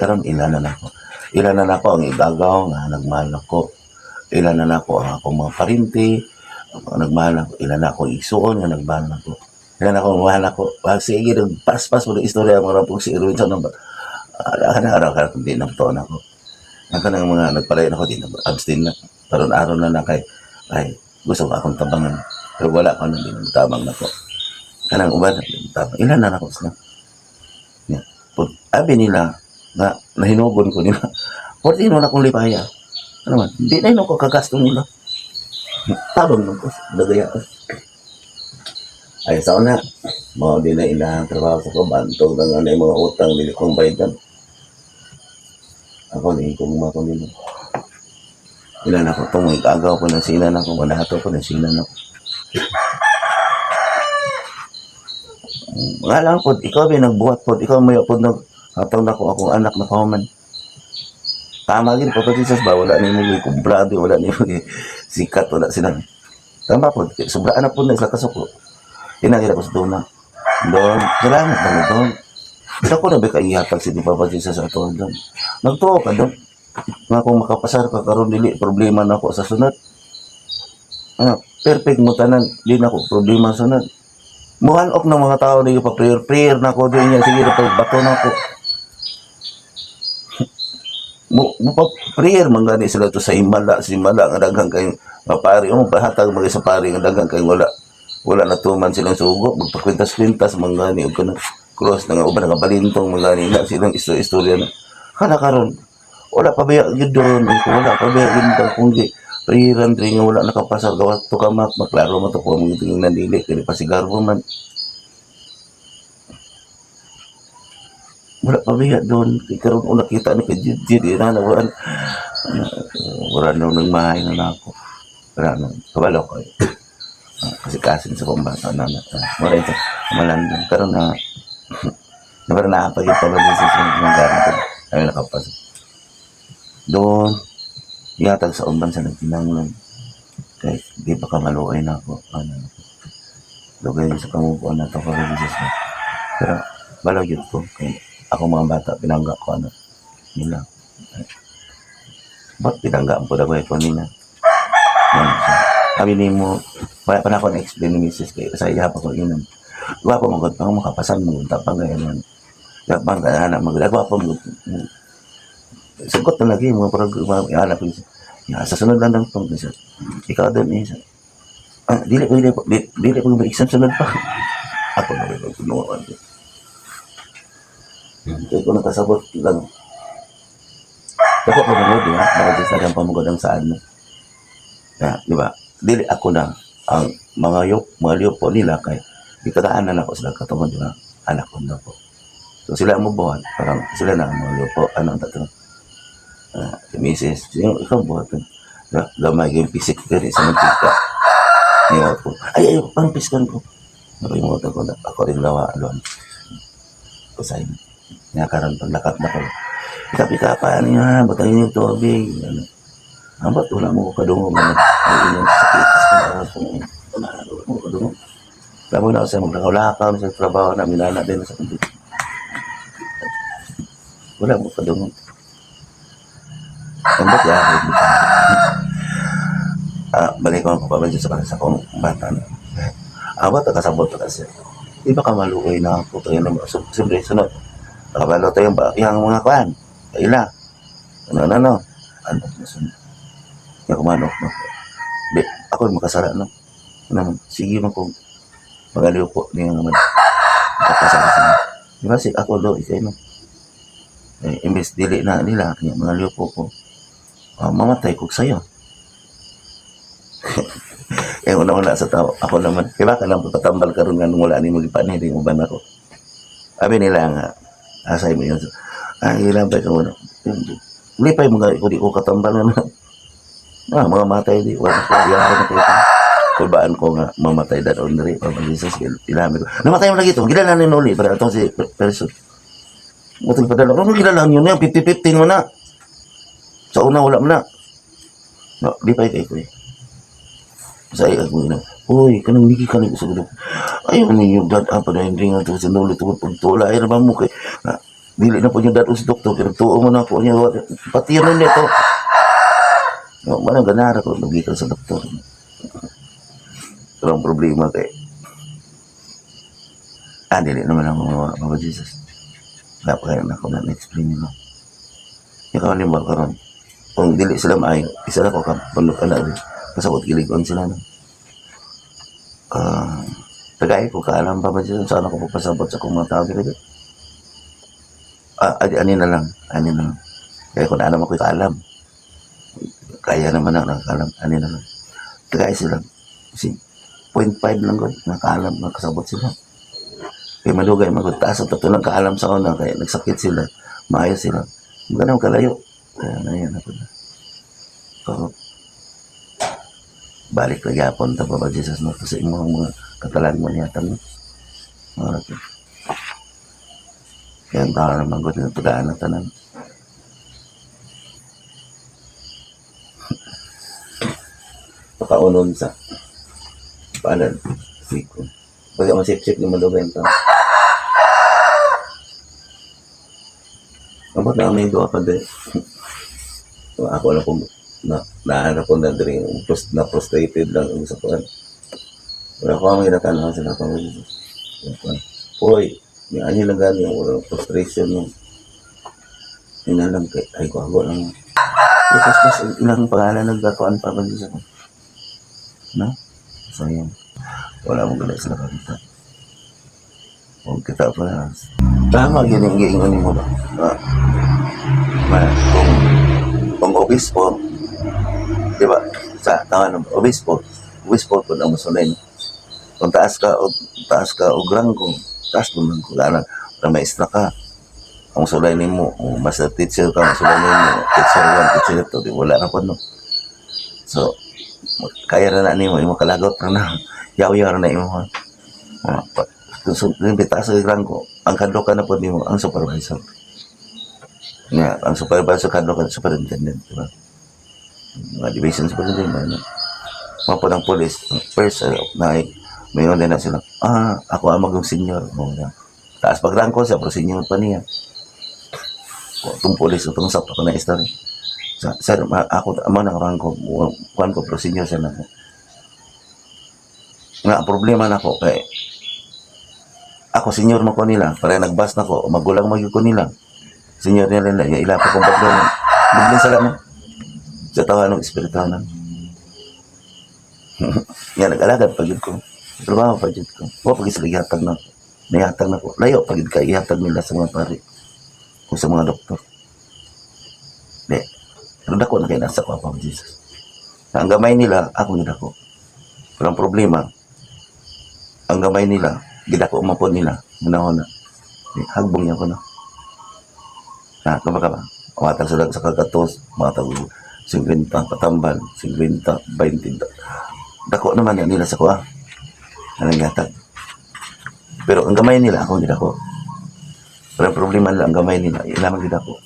Karon ilanan ako. Ilanan ako ang igagaw nga nagmahal ako. Ilanan ako ang akong mga parinti. Nagmahal ako. Ilanan ako isuon nga nagmahal ako. Ilanan ako mahal ako. Wag sige pas-pas mo ng istorya mga rapong si Irwin sa number. Araw ka hindi na to ako. Naka ng mga nagpalayan ako din abstain na. Karon araw na kay ay gusto ko akong tabangan. Pero wala ko na din tabang na ko. Kanang uban tabang. Ilanan ako sa. Yeah. Abi nila na nahinugon ko nila. Pwede na akong lipaya. Ano man, hindi na yun ako kagasto nila. Tabang nung ko, dagaya ko. Ay, sa una, mga di na ilang trabaho sa ko, bantog na nga na yung mga utang, nili kong bayadan. Ako, hindi ko mga nila. Ilan ako itong may kagaw ko ng sinan ako, manahato ko ng sinan ako. Nga lang po, ikaw ba nagbuhat po, ikaw may po atong na ko akong anak na kauman. Tama din, Papa Jesus ba? Wala ni mo kumbrado, wala ni mo sikat, wala silang. Tama po, sobraan na po na sa kasuko. Inagila ko sa tuna. Doon, salamat na doon. Ito ko na ba kaihatag si Papa Jesus sa ito doon. Nagtuo ka doon. Nga kung makapasar ka karon dili, problema na ako sa sunod. Perfect mo tanan, di na ako problema sa sunod. Muhanok ng mga tao na yung pa-prayer na ako doon niya. Sige na bato na ako. Prayer manggani sila to sa himala nga daghang kay mapari mo pahatag mga sa pari nga daghang kay wala natuman silang sugo magpakwintas-kwintas manggani og kana cross na nga uban nga balintong manggani na silang istorya na kana karon wala pa ba gyud doon wala pa ba gyud kung di prayeran diri nga wala nakapasar gawa to ka maklaro mo to ko mo tingin nandili kay pasigarbo man. Wala pabiya doon. Karoon ko nakita ni Kajid. Wala nang nagmahay na ako. Wala nang kabalo ko. Kasi kasin sa kumbata na. Wala ito. Malandang. Karoon na. Nabar na kapag ito ba sa mga gano'n ko. Kami nakapasok. Doon. Yatag sa umban sa nagtinanglan. Kaya di pa kamaluay na ako. Lugay sa kamupuan na ito. Pero balaw yun ko. Kaya ako mga bata, pinangga ko nila. Ba't pinangga ko na ko nila? Sabi ni mo, wala pa na ako na-explain ni Mrs. Kay sa iya pa ko inom. Gawa pa mga pang makapasan mo, tapang ganyan. Tapang ganyan, magagawa pa mo. Sagot na lagi, mga parang ihanap ko. Sa sunod lang lang itong isa. Ikaw doon isa. Dili pa mag-exam sunod pa. Ako na rin magpunuan. Kaya ko nakasabot lang. Dapat ko nanood, di ba? Nakajus na kang pamugod ang saan mo. Di ba? Dili ako na ang mga liyop po nila kay itataan ako sila katungod di ba? Anak ko na po. So sila mo buhat, parang sila na mga liyop po. Anong tatanong? Si Mrs. Ikaw buhat. Gamay yung pisik ka rin sa mantika. Ngayon po. Ay, parang piskan ko. Nakalimutan ko na. Ako rin lawa. Alon. Kusayin. Karon paglakat na ko. Pika-pika pa niya, batayin yung tubig. Ba't wala mo ko kadungo man. Ay, sakit. Wala mo ko kadungo. Labo na ako sa maglakaw-lakaw sa trabaho na minana din sa kundi. Wala mo kadungo. Ba't yan? Balik ko ang papabansin sa kong bata na. Ba't nakasabot na kasi? Di ba kamaluoy na ako? Tayo na siyempre sunod. Nakabalo tayo yung mga kwan. Kayo na. Ano. Ano na sunod. Yung kumanok. No? Ako makasara. No? Sige mo kung magaliw po niya naman. Makapasara sa mga. Di ba ako do. Ikay no. Imbes dili na nila. Magaliw po ko. Mamatay ko sa'yo. Yung una-una sa tao. Ako naman. Kaya ka lang patambal ka rin nga nung wala ni magipan. Hindi mo ba na ako. Sabi nila nga. Asay mo yun. Ilang ba ikaw? lipay mga ko di ko katambalan na. Mga matay di. Wala ko, yan ko nakita. Kulbaan ko nga, mamatay na doon rin. Jesus, ilami ko. Namatay mo lagi ito. Gilalan ni Noli. Para itong si person. Muting padala. Ano gilalan yun yan? 50-15 mo na. Sa una, wala mo na. No, lipay kay ko eh. Sa iya ko yun. Uy, kanang nigi ka na gusto ko. Ayaw na yung dad apa na hindi nga ito sa Noli. Pagtula, ay naman mo kay. Dili na po yung dad o si doktor. Pero tuo mo na po niya. Pati yun nito. No, manang ganara ko. Nagikan sa doktor. Walang problema kay dili naman ang mga Jesus. Napakaya na ako na na-explain nila. Ikaw halimbawa karon kung dili sila maayo, isa na ko kapag na rin. Kasabot giligon sila na. Tagay ko kaalam pa ba Jesus? Saan ako papasabot sa kong mga tao dito? Ani na lang. Kaya kung alam ako kaalam. Kaya naman na nakakalam. Ani na lang. Tagay sila. Kasi 0.5 lang ko, nakaalam, nakasabot sila. Kaya malugay, magtaas at tato ng kaalam sa una, kaya nagsakit sila, maayos sila. Magandang kalayo. Kaya na yan ako na. So, balik na yapon, tapa ba Jesus mo, kasi mga katalag mo niya tanong. Kaya ang tao naman ko, tinatudaan na tanan. Pakaunon sa paanan, siko. Pagka masip-sip yung malugay ang tao. Kapag na may doa pa din. Ako na kung nahanap ko na rin na frustrated lang ang usapan. Wala ko ang hinatan lang sila pang Uy, may anyo lang gani yung frustration mo. Inalang kay, ay ko ako lang. Tapos ilang pangalan nagkatuan pa ba sa ko? No? Sayang. Wala mong galit sila kakita. Kung kita pa na. Tama, gining-giingon mo ba? Kung obispo, di ba? Sa tangan ng obispo po ang musulay. Kung taas ka o grangko, taas mo lang kung alam, na maestra ka, ang musulay mo, master teacher ka, musulay mo, teacher 1, teacher 2, di wala na po, no? So, kaya na mo, yung makalagot na yaw-yaw na imo. Kung bitaas sa grangko, ang kadlo ka na po mo, ang supervisor. Yeah, ang supervisor kadlo ka, superintendent, di ba? Mga division superintendent, mga po ng police, first, may din na sila, ako ang maging senior. Taas pag rank ko siya, pero senior pa niya. Itong police, itong sakto ko na istar. Sir, ako, ang rank ko, kuhan ko, pero senior siya na ako. Nga, problema na ako, kaya, ako senior mo ko nila, para nagbas na ko, magulang magiging ko nila. Senior nila, ilapit kong baglo na. Biglang sila na. Sa tawa ng espirituanan. Yan, nag-alagad pagid ko. Trabaho pagid ko. Huwag pagid sila ihatag na ako. Naihatag na ko. Layo pagid ka, ihatag nila sa mga pari. O sa mga doktor. Hindi. Pero dako na kayo nasa ko ako, Jesus. Ang gamay nila, ako gidako. Pero ang problema, ang gamay nila, gidako umapon nila. Manahon na. Hagbong niya ko na. Kumaka ba? Matag sila sa kagatos, matag 50 katambal, 50, 20. Dako naman yan nila sa kuha. Anong yatag. Pero ang gamay nila, ako hindi dako. Pero ang problema nila, ang gamay nila, ilamang hindi dako.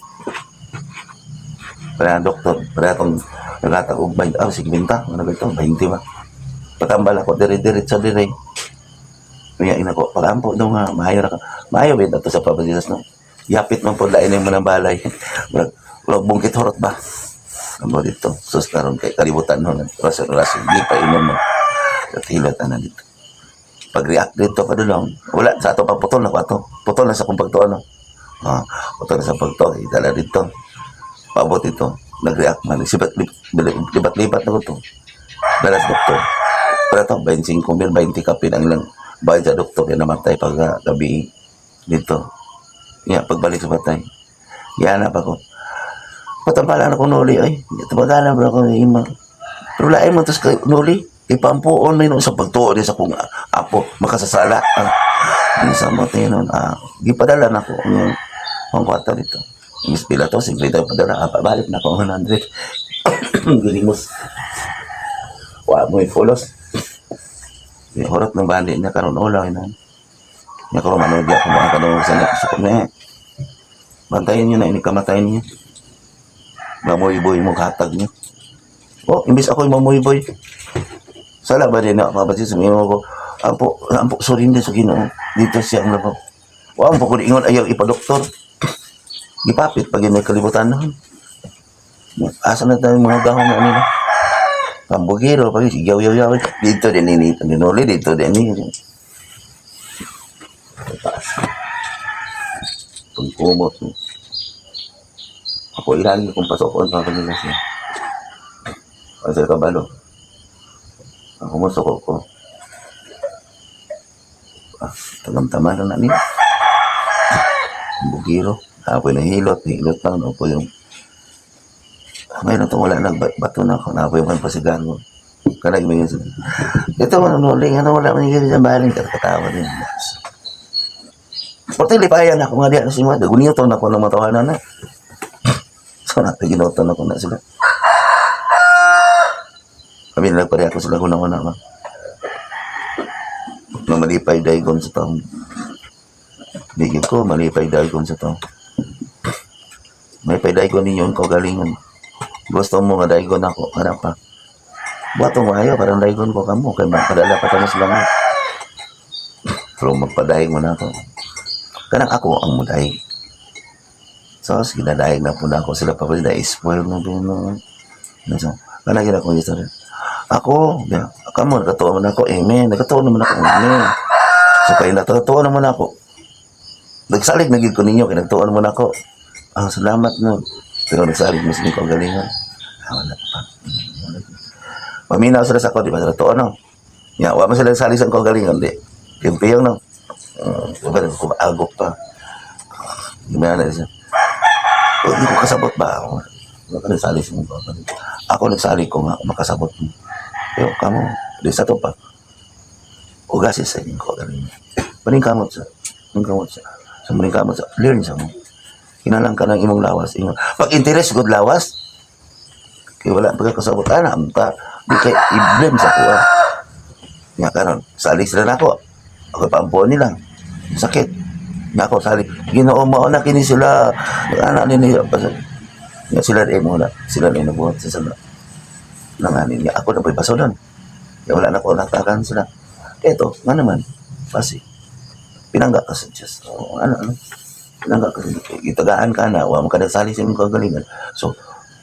Para ang doktor, para itong nagatag og 20, 50, ano ba ito? 20 ba? Patambal ako, dire-diretso dire. Kaya inako, pag-ampo daw nga, mahayo na ka. Mahayo ba ito sa pabadilas, no? Yapit man po, lainin mo ng balay. Wala bungkit horot ba? Ano dito? Sus, karon kay kalibutan no. Rason, di pa inom mo. At hilot na dito. Pag-react dito ka doon, wala, sa ato pa putol na ko ato. Putol na sa kong pagtuan, no? Putol na sa pagtuan, itala dito. Paabot ito, nag-react man. Libat-libat na ko ito. Dalas doktor. Pero ito, 25 mil, 20 kapin ang lang. Bayad sa doktor, kaya namatay pag gabi dito. Pagbalik sa patay. Yan na pa ko. Patampalan ako nuli, ay. Tabagalan ba ako ng ima. Pero lain mo ito sa nuli. Ipampuon mo yun sa pagtuon din sa kong apo. Makasasala. Hindi sa mo tayo nun. Gipadala na ako ang kwarta dito. Imbis pila to, simple tayo padala. Pabalik na ako 100. Gilimos. Wa mo ipulos. Horot ng bali niya karon ulang ina. Nya karon manood ako mga kanong sa sukot na. Bantayan niyo na ini kamatayan niyo. Mamoy-boy mo katag niyo. Oh, imbis ako yung mamoy-boy. Sala ba din na kapatid sa mga ko. Ampo, sorry hindi sa Ginoo. Dito siya ang labaw. Wow, ampo ko ingon ayaw ipa-doktor. Gipapit pag yun may kalibutan na. Asa na tayo mga gahong na nila. Pambugiro, pag sigaw-yaw-yaw. Dito din ini, dinuli, dito din ini. Taas. Pagkumot. Ako ilagi kung pasokon pa kanila siya. Kasi kabalo. Ako masukot ko. Tagamtama lang na niya. Bugiro. Apoy na hilot lang. Apo yung ngayon ito wala nagbato na ako. Apoy yung pasigan mo. Kalag mo yun. Ito manunuling. Wala man yung sa baling. Katawa din. Porto lipayan ako nga diyan si Mada. Gunito na ako ng matawanan na. So natin ginoto na ko na sila. Kami nagpare ako sila kunang-una ma. Nang malipay daygon sa taong. Bigyan ko, malipay daygon sa taong. May paydagon ninyo ang kagalingon. Gusto mo nga daygon ako, harap pa. Buhato mo ayaw, parang daygon ko kamo. Kaya magpadala pa tayo silang. Pero magpadayag mo na ako. Kanang ako ang muday. So, ginadayag na po na ako. Sila pa pala na-spoil na po na. Kanang gina ko yung ako, kamo, nagkatuwa naman ako. Amen. Nagkatuwa naman ako. Amen. So, kayo nagkatuwa naman ako. Nagsalig nagig ko ninyo. Kaya nagtuwa naman ako. Salamat no. Pero nagsalig mo sa inyo kagalingan. Wala pa. Paminaw sila sa ako, di ba? Nagtuwa no. Wala mo sila nagsalig sa kagalingan, di. Pimpiyong no. Agok pa. Gimana na siya? Hindi ko kasabot ba? Wala ka nagsalig sa mga kagalingan. Ako nagsalig ko nga, makasabot mo. Pero kamo, di sa to pa. Ugasin sa inyo kagalingan. Maningkamot sa. Sa maningkamot sa. Learn sa mo. Kinalang ka ng imong lawas. Pag interest good lawas, kaya wala pagkakasabot. Di kay i-blame sa kuha. Nga karon, sali sila na ako. Ako pampuan nila. Sakit. Nga ako sali. Ginoo mo na kini sila. Anak nila. Nga sila rin mo na. Sila rin nabuhat sa sala. Nanganin niya. Ako na po'y paso doon. Kaya wala na ko natakan sila. Eto, nga naman. Pasi. Pinangga ka sa Diyos. Ano. Pinangga ka sa Diyos. Itagaan ka na. Huwag mo ka nagsali sa inyong kagalingan. So,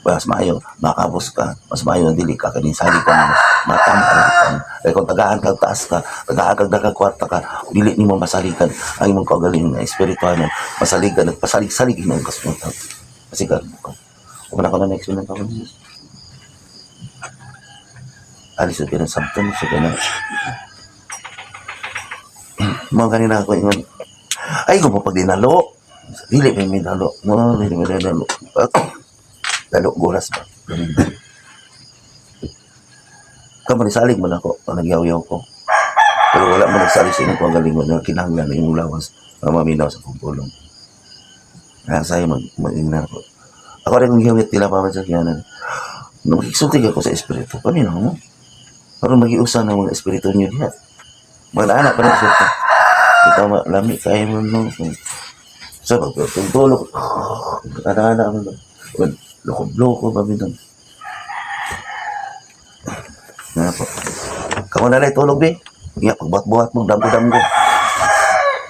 mas maayo, makabos ka. Mas maayo, dili ka. Kaninsali ka na. Matama ka. Kaya kung tagaan ka, taas ka. Tagaan ka, nagkakwarta ka. Dili ni mo masalikan ang imong kagalingan na espiritual mo. Masaligan, nagpasalig-salig ng kasunod. Kasi ka, huwag na ka na next minute ako. Alis na pinasabtan. So, kaya na. Mga kanina ako ingon. Ay, kung pag dinalo. Dili may dalo. No, dili may dalo. Dalo, guras ba? Kamu nisalig mo na ako. Nagyaw-yaw ko. Pero wala mo nagsalig sa inyong kagaling mo na kinahanglan na inyong lawas na maminaw sa kumpulong. Kaya sa'yo mag-ingnan ako. Ako rin kong hiyawit tila pa sa kiyanan. Nung magkisultig ako sa espiritu, paminaw mo. Parang mag-iusan ng mga espiritu niyo diya. Mga anak pa rin sulta. Ito malami kayo mo no. So, pagtulog. Anak-anak mo. Loko-loko ba minun. Nga po. Kamu na lang tulog di. Nga, pagbuhat-buhat mo, damgo-damgo.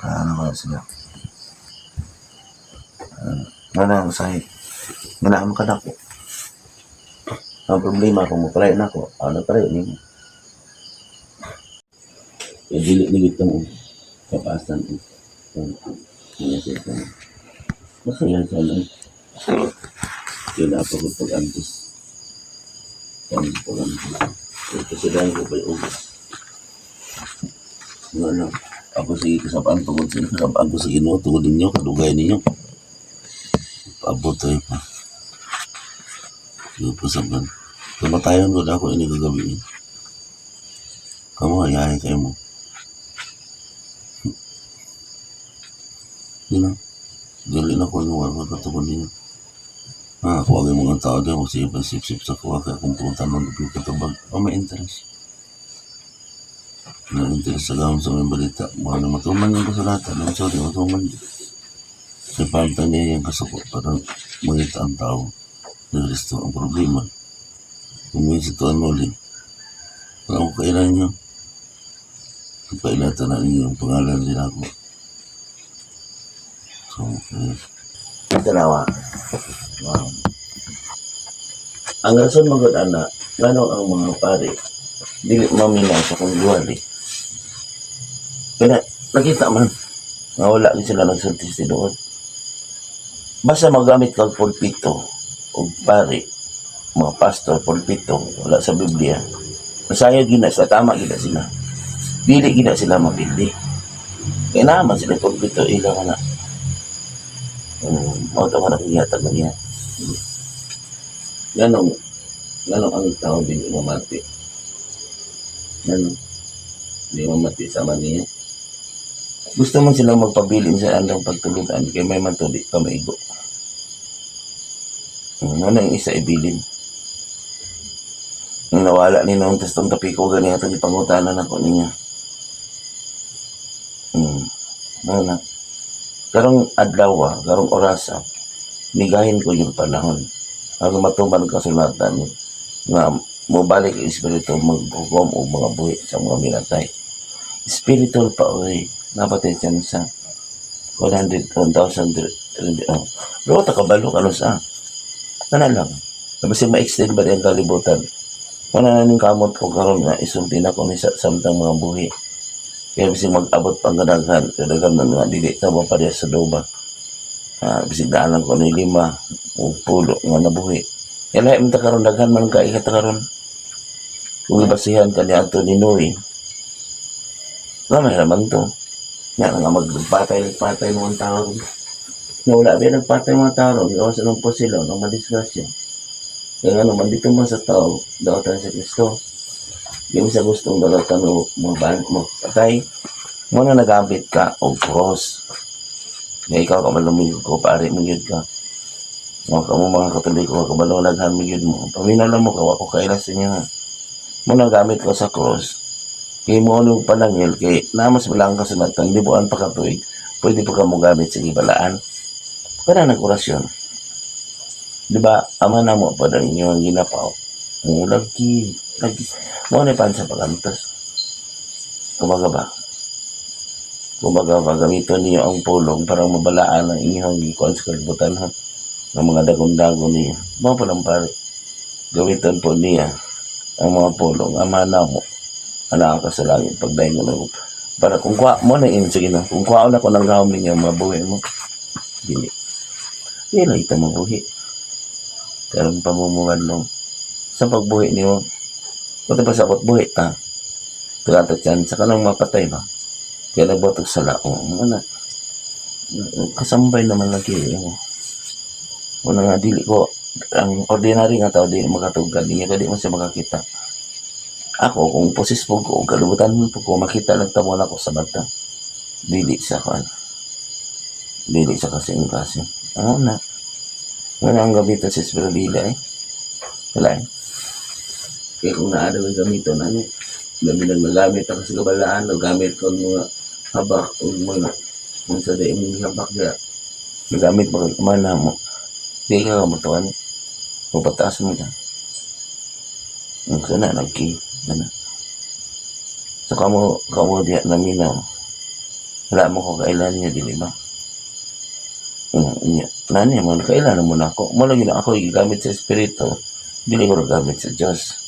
Ano ba sila? Nga na, sa'yo. Nga na, ka na ko. Ang problema, kung mapalay na ako, ano pa rin, hindi mo. E, dili-ligit ka mo. Kapasan mo. Masaya sa lang. Kaya pa ko pag-antos. Kasi dahil ko pa'y ugas. Ano, ako sige kasapaan tungkol sila. Kasapaan ko sa Ginoo tungkol ninyo. Kadugay ninyo. Paabot tayo pa. Sige po saban. Kamatayan ko na ako ini gagawin. Kamu ayahay kayo mo. Dili na ko yung mga katapon niya. Kuha yung mga tao dyan, sige pa sip-sip sa kuha kaya kung punta nung yung katabag. May interest. May interest sa gawin sa mga balita. Mga na matuman yung kasalatan. I'm sorry, matuman. Sa panta niya yung kasukot para magita ang tao. Nagresto ang problema. Kung may situan ulit. Kung kailan nyo, kailatan na niyo yung pangalan nila ko. So, ito nawa. Ang rason magod anak, gano'n ang mga pare, dili maminaw sa kong duwali. Kaya nakita man, nga wala rin sila nagsultis doon. Basta magamit kang pulpito o pare, mga pastor, pulpito, wala sa Biblia. Masaya gina sa tama gina sila. Dili gina sila mapili. Kaya naman sila pulpito, ilang na. Ito ka nakikiyatag na niya. Ganong ang tao din mamati. Hindi mamati sa maniya. Gusto man silang magpabilin sa andang pagtulutan kaya may matuli pa maigo. Ano yung isa ibilin? Nung nawala ni noong testong kapiko ganyan ito di pangutanan ako niya. Ano? Karong adlaw, karong orasa, nigahin ko yung panahon. Ako matuman kasulatan nga mobalik ang espiritu maghukom o mga buhi sa mga minatay. Spiritual pa oy, napatay siya sa 1,000. Pero takabalo ka sa. Ano lang, kasi ma-extend ba rin kalibutan. Wala na ning kamot ko karon nga isulti na ko ni sa samtang mga buhi. Kaya bising mag-abot pang kadaghan na nga dili tama pa rin sa doba. Bising daanan ko ni 5 o 10 nga nabuhi. Kaya lahat mo karon daghan man ka ikat karon. Kung ibasihan ka ni Anthony Noy, may naman to. Nga nga magpatay mga tao. Wala ba nagpatay mga tao, gawas anong po sila, nang madisgrasya. Kaya nga naman dito man sa tao, dawatan sa Kristo. Yung sa gustong dalatan mo patay, muna nagamit ka o cross. Nga ikaw ka malumigod ko, pare mo yun ka. Mga katoliko, kabalonaghan mo yun mo. Paminalan mo, kawa ko kailan sa inyo. Muna gamit ko sa cross. Kaya mo nung panangil, kaya namas malang kasunatan, libuan pa katuig, pwede pa ka mo gamit sa ibalaan. Para nag-orasyon. Diba, ama na mo pa rin yung ginapaw. Lagi. Mo na pan sa pagantos. Kumbaga ba, gamiton niyo ang pulong para mabalaan ang inyong ikuan sa kalibutan ha. Ng mga dagon-dagon niya. Mga palang pare. Gamiton po niya ang mga pulong. Ama na mo. Anak ka sa langit. Pagdahin mo na para kung kuha mo na yun. Sige na. Kung kuha na ko ng gawin niya mga buhay mo. Dili. Yan na ito mabuhi. Karang pamumuhalong. Sa pagbuhi niyo. Kung pa sa buhi ta. Tugatot yan. Sa kanang mapatay ba? Kaya nagbotog sa laong. Ano? Kasambay naman lagi. Una nga dili ko. Ang ordinary nga tao di makatugad. Di nga di mo siya makakita. Ako kung posis po ko. Kalubutan mo po ko. Makita lang tamo na ko sa bata. Dili siya kan. Dili siya kasi. Ano na? Wala ang gamitan sa espiralila eh. Wala eh. Kaya kung naadaw ang gamitan, ano? Dami nang nagamit ako sa kabalaan, o gamit ko mga habak o mga kung sa daing mga habak na nagamit mo kang kumana mo. Di ka kamatuan. O pataas mo ka. Ang sana, nagki. So kamo diya naminaw. Wala mo ko kailan niya, di ba? Nani mo, kailan mo na ako. Mula yun ako, igamit sa espiritu. Dili ko nagamit sa Diyos.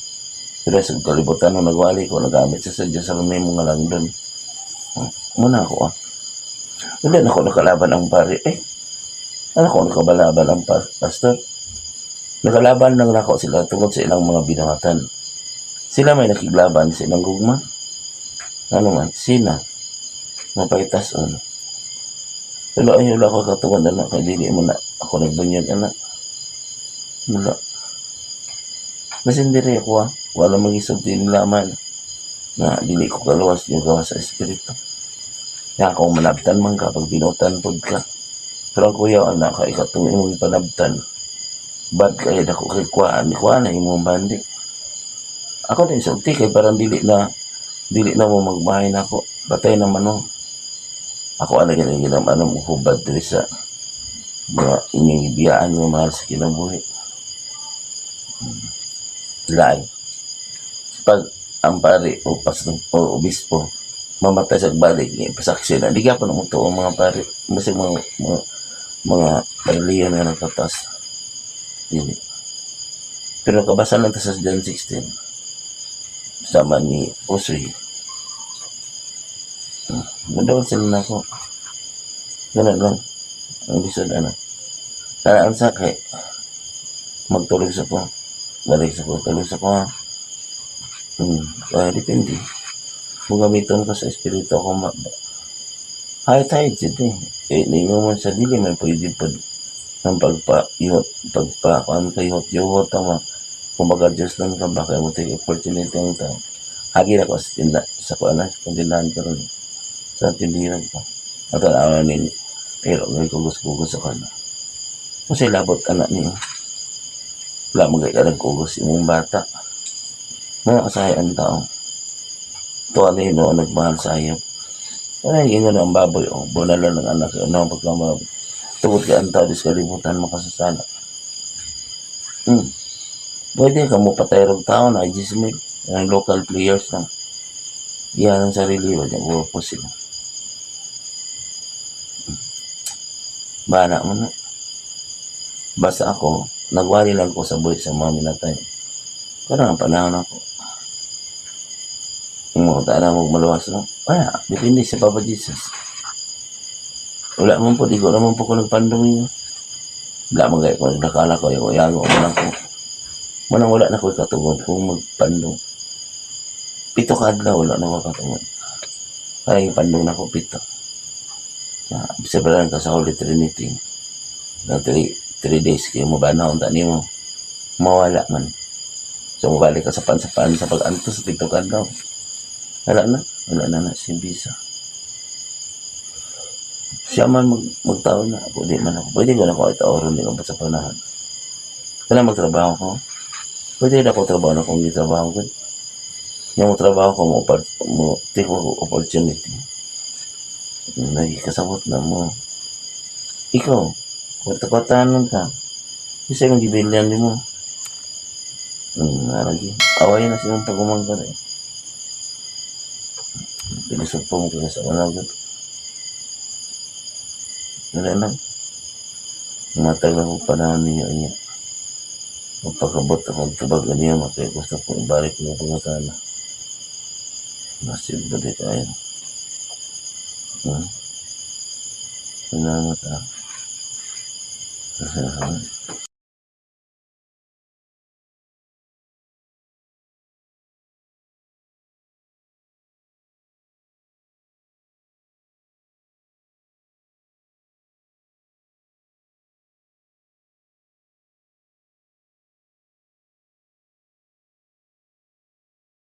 Pero sa kalibutan nung nagwali ko, nagamit sa Diyos sa may mga lang doon. Muna ako Hindi na ako nakalaban ang pare. Ano ko nakabalaban ang pastor? Nakalaban lang ako sila tungkol sa ilang mga binangatan. Sila may nakiglaban sa ilang gugma. Ano man, sina. Mapaitas Pero ayaw lang ako katungod na kaya dili mo na ako nagbunyag anak. Mula. Masindiri ako Wala mag-isog din laman. Na dili ko kaluwas yung gawa sa espiritu. Kaya kung malabtan man ka pag binutan pod ka. Pero ang kuya anak kay katong imong panabtan. Bad kay dako kay kuan na imong bandi. Ako din sulti kay parang dili na mo magbahay na ako. Batay naman no. Ako ano ginam ano mo hubad diri sa mga inyong ibiyaan nga mahal sa kinabuhi. Lain. Pag ang pare o pastor o obispo mamatay sa balik ni pasaksi na di ka pa mo to ang mga pare basta mga reliyon nga nagtatas dili. Pero kabasa lang ta sa John 16 sama ni Usoy. Mudawal sila na ako. Ganun lang. Ang lisod ano. Kaya ang sakay, magtulog sa ko. Balik sa ko, tulog sa ko ha. Kaya depende. Kung gamiton ka sa espiritu ako high tide dito eh. Ninyo man sa dili man pwede po ng pagpa-kuhan kayo, yuhot ang kumbaga Diyos lang ka ba, kaya mo take opportunity ang tao. Hagi na ko sa kuhan sa kandilahan ko rin. Sa tindihan ko. At ang amin, pero may kugos-kugos sa kanya. Kasi labot anak niyo. Wala magay ka nagkugos imong bata. Mga kasayaan tao. Tuwa na yun nagmahal sa iyo. Ano yung ang baboy o bunala ng anak ko. Ano pagkamababoy. Tugod ka ang tao, diskalimutan makasasala. Pwede ka mo patay rog tao na i-dismay. Ang local players lang. Yan ang sarili mo. Yan mo po sila. Bana mo na. Basta ako, nagwali lang ko sa buhay sa mga minatay. Parang ang panahon ako. Yung mga taana mo maluwas lang. Wala, depende sa Papa Jesus. Wala mo po, di ko naman po ko nagpandong yun. Wala mo gaya ko, nakala ko, yung yago mo lang ko. Manang wala na ko katungod kung magpandong. 7 kadlaw, wala na ko katungod. Kaya yung pandong na ko, 7. Sabaran ka sa Holy Trinity. Na 3 days kayo mo ba na kung tani mo mawala man. So mabalik ka sa pansapan sa pag-antos sa 7 kadlaw. Wala na si Bisa. Siya man magtaon na ako, di man ako. Pwede ko na ako itaoron din ako sa panahan. Kaya magtrabaho ko. Pwede na ako trabaho na kung hindi trabaho ko. Yung trabaho ko mo take mo opportunity. Nagkasabot na mo. Ikaw, kwarta-kwartahan ka. Isa yung gibilyan din mo. Lagi. Away na silang pagumang ka rin. Pinisod po mo ka sa managod. Wala lang. Matagal ko panahon niya niya. Magpakabot ako magtabagan niya. Kaya gusto ko ibalik mo pangatana. Nasib ba di tayo? Salamat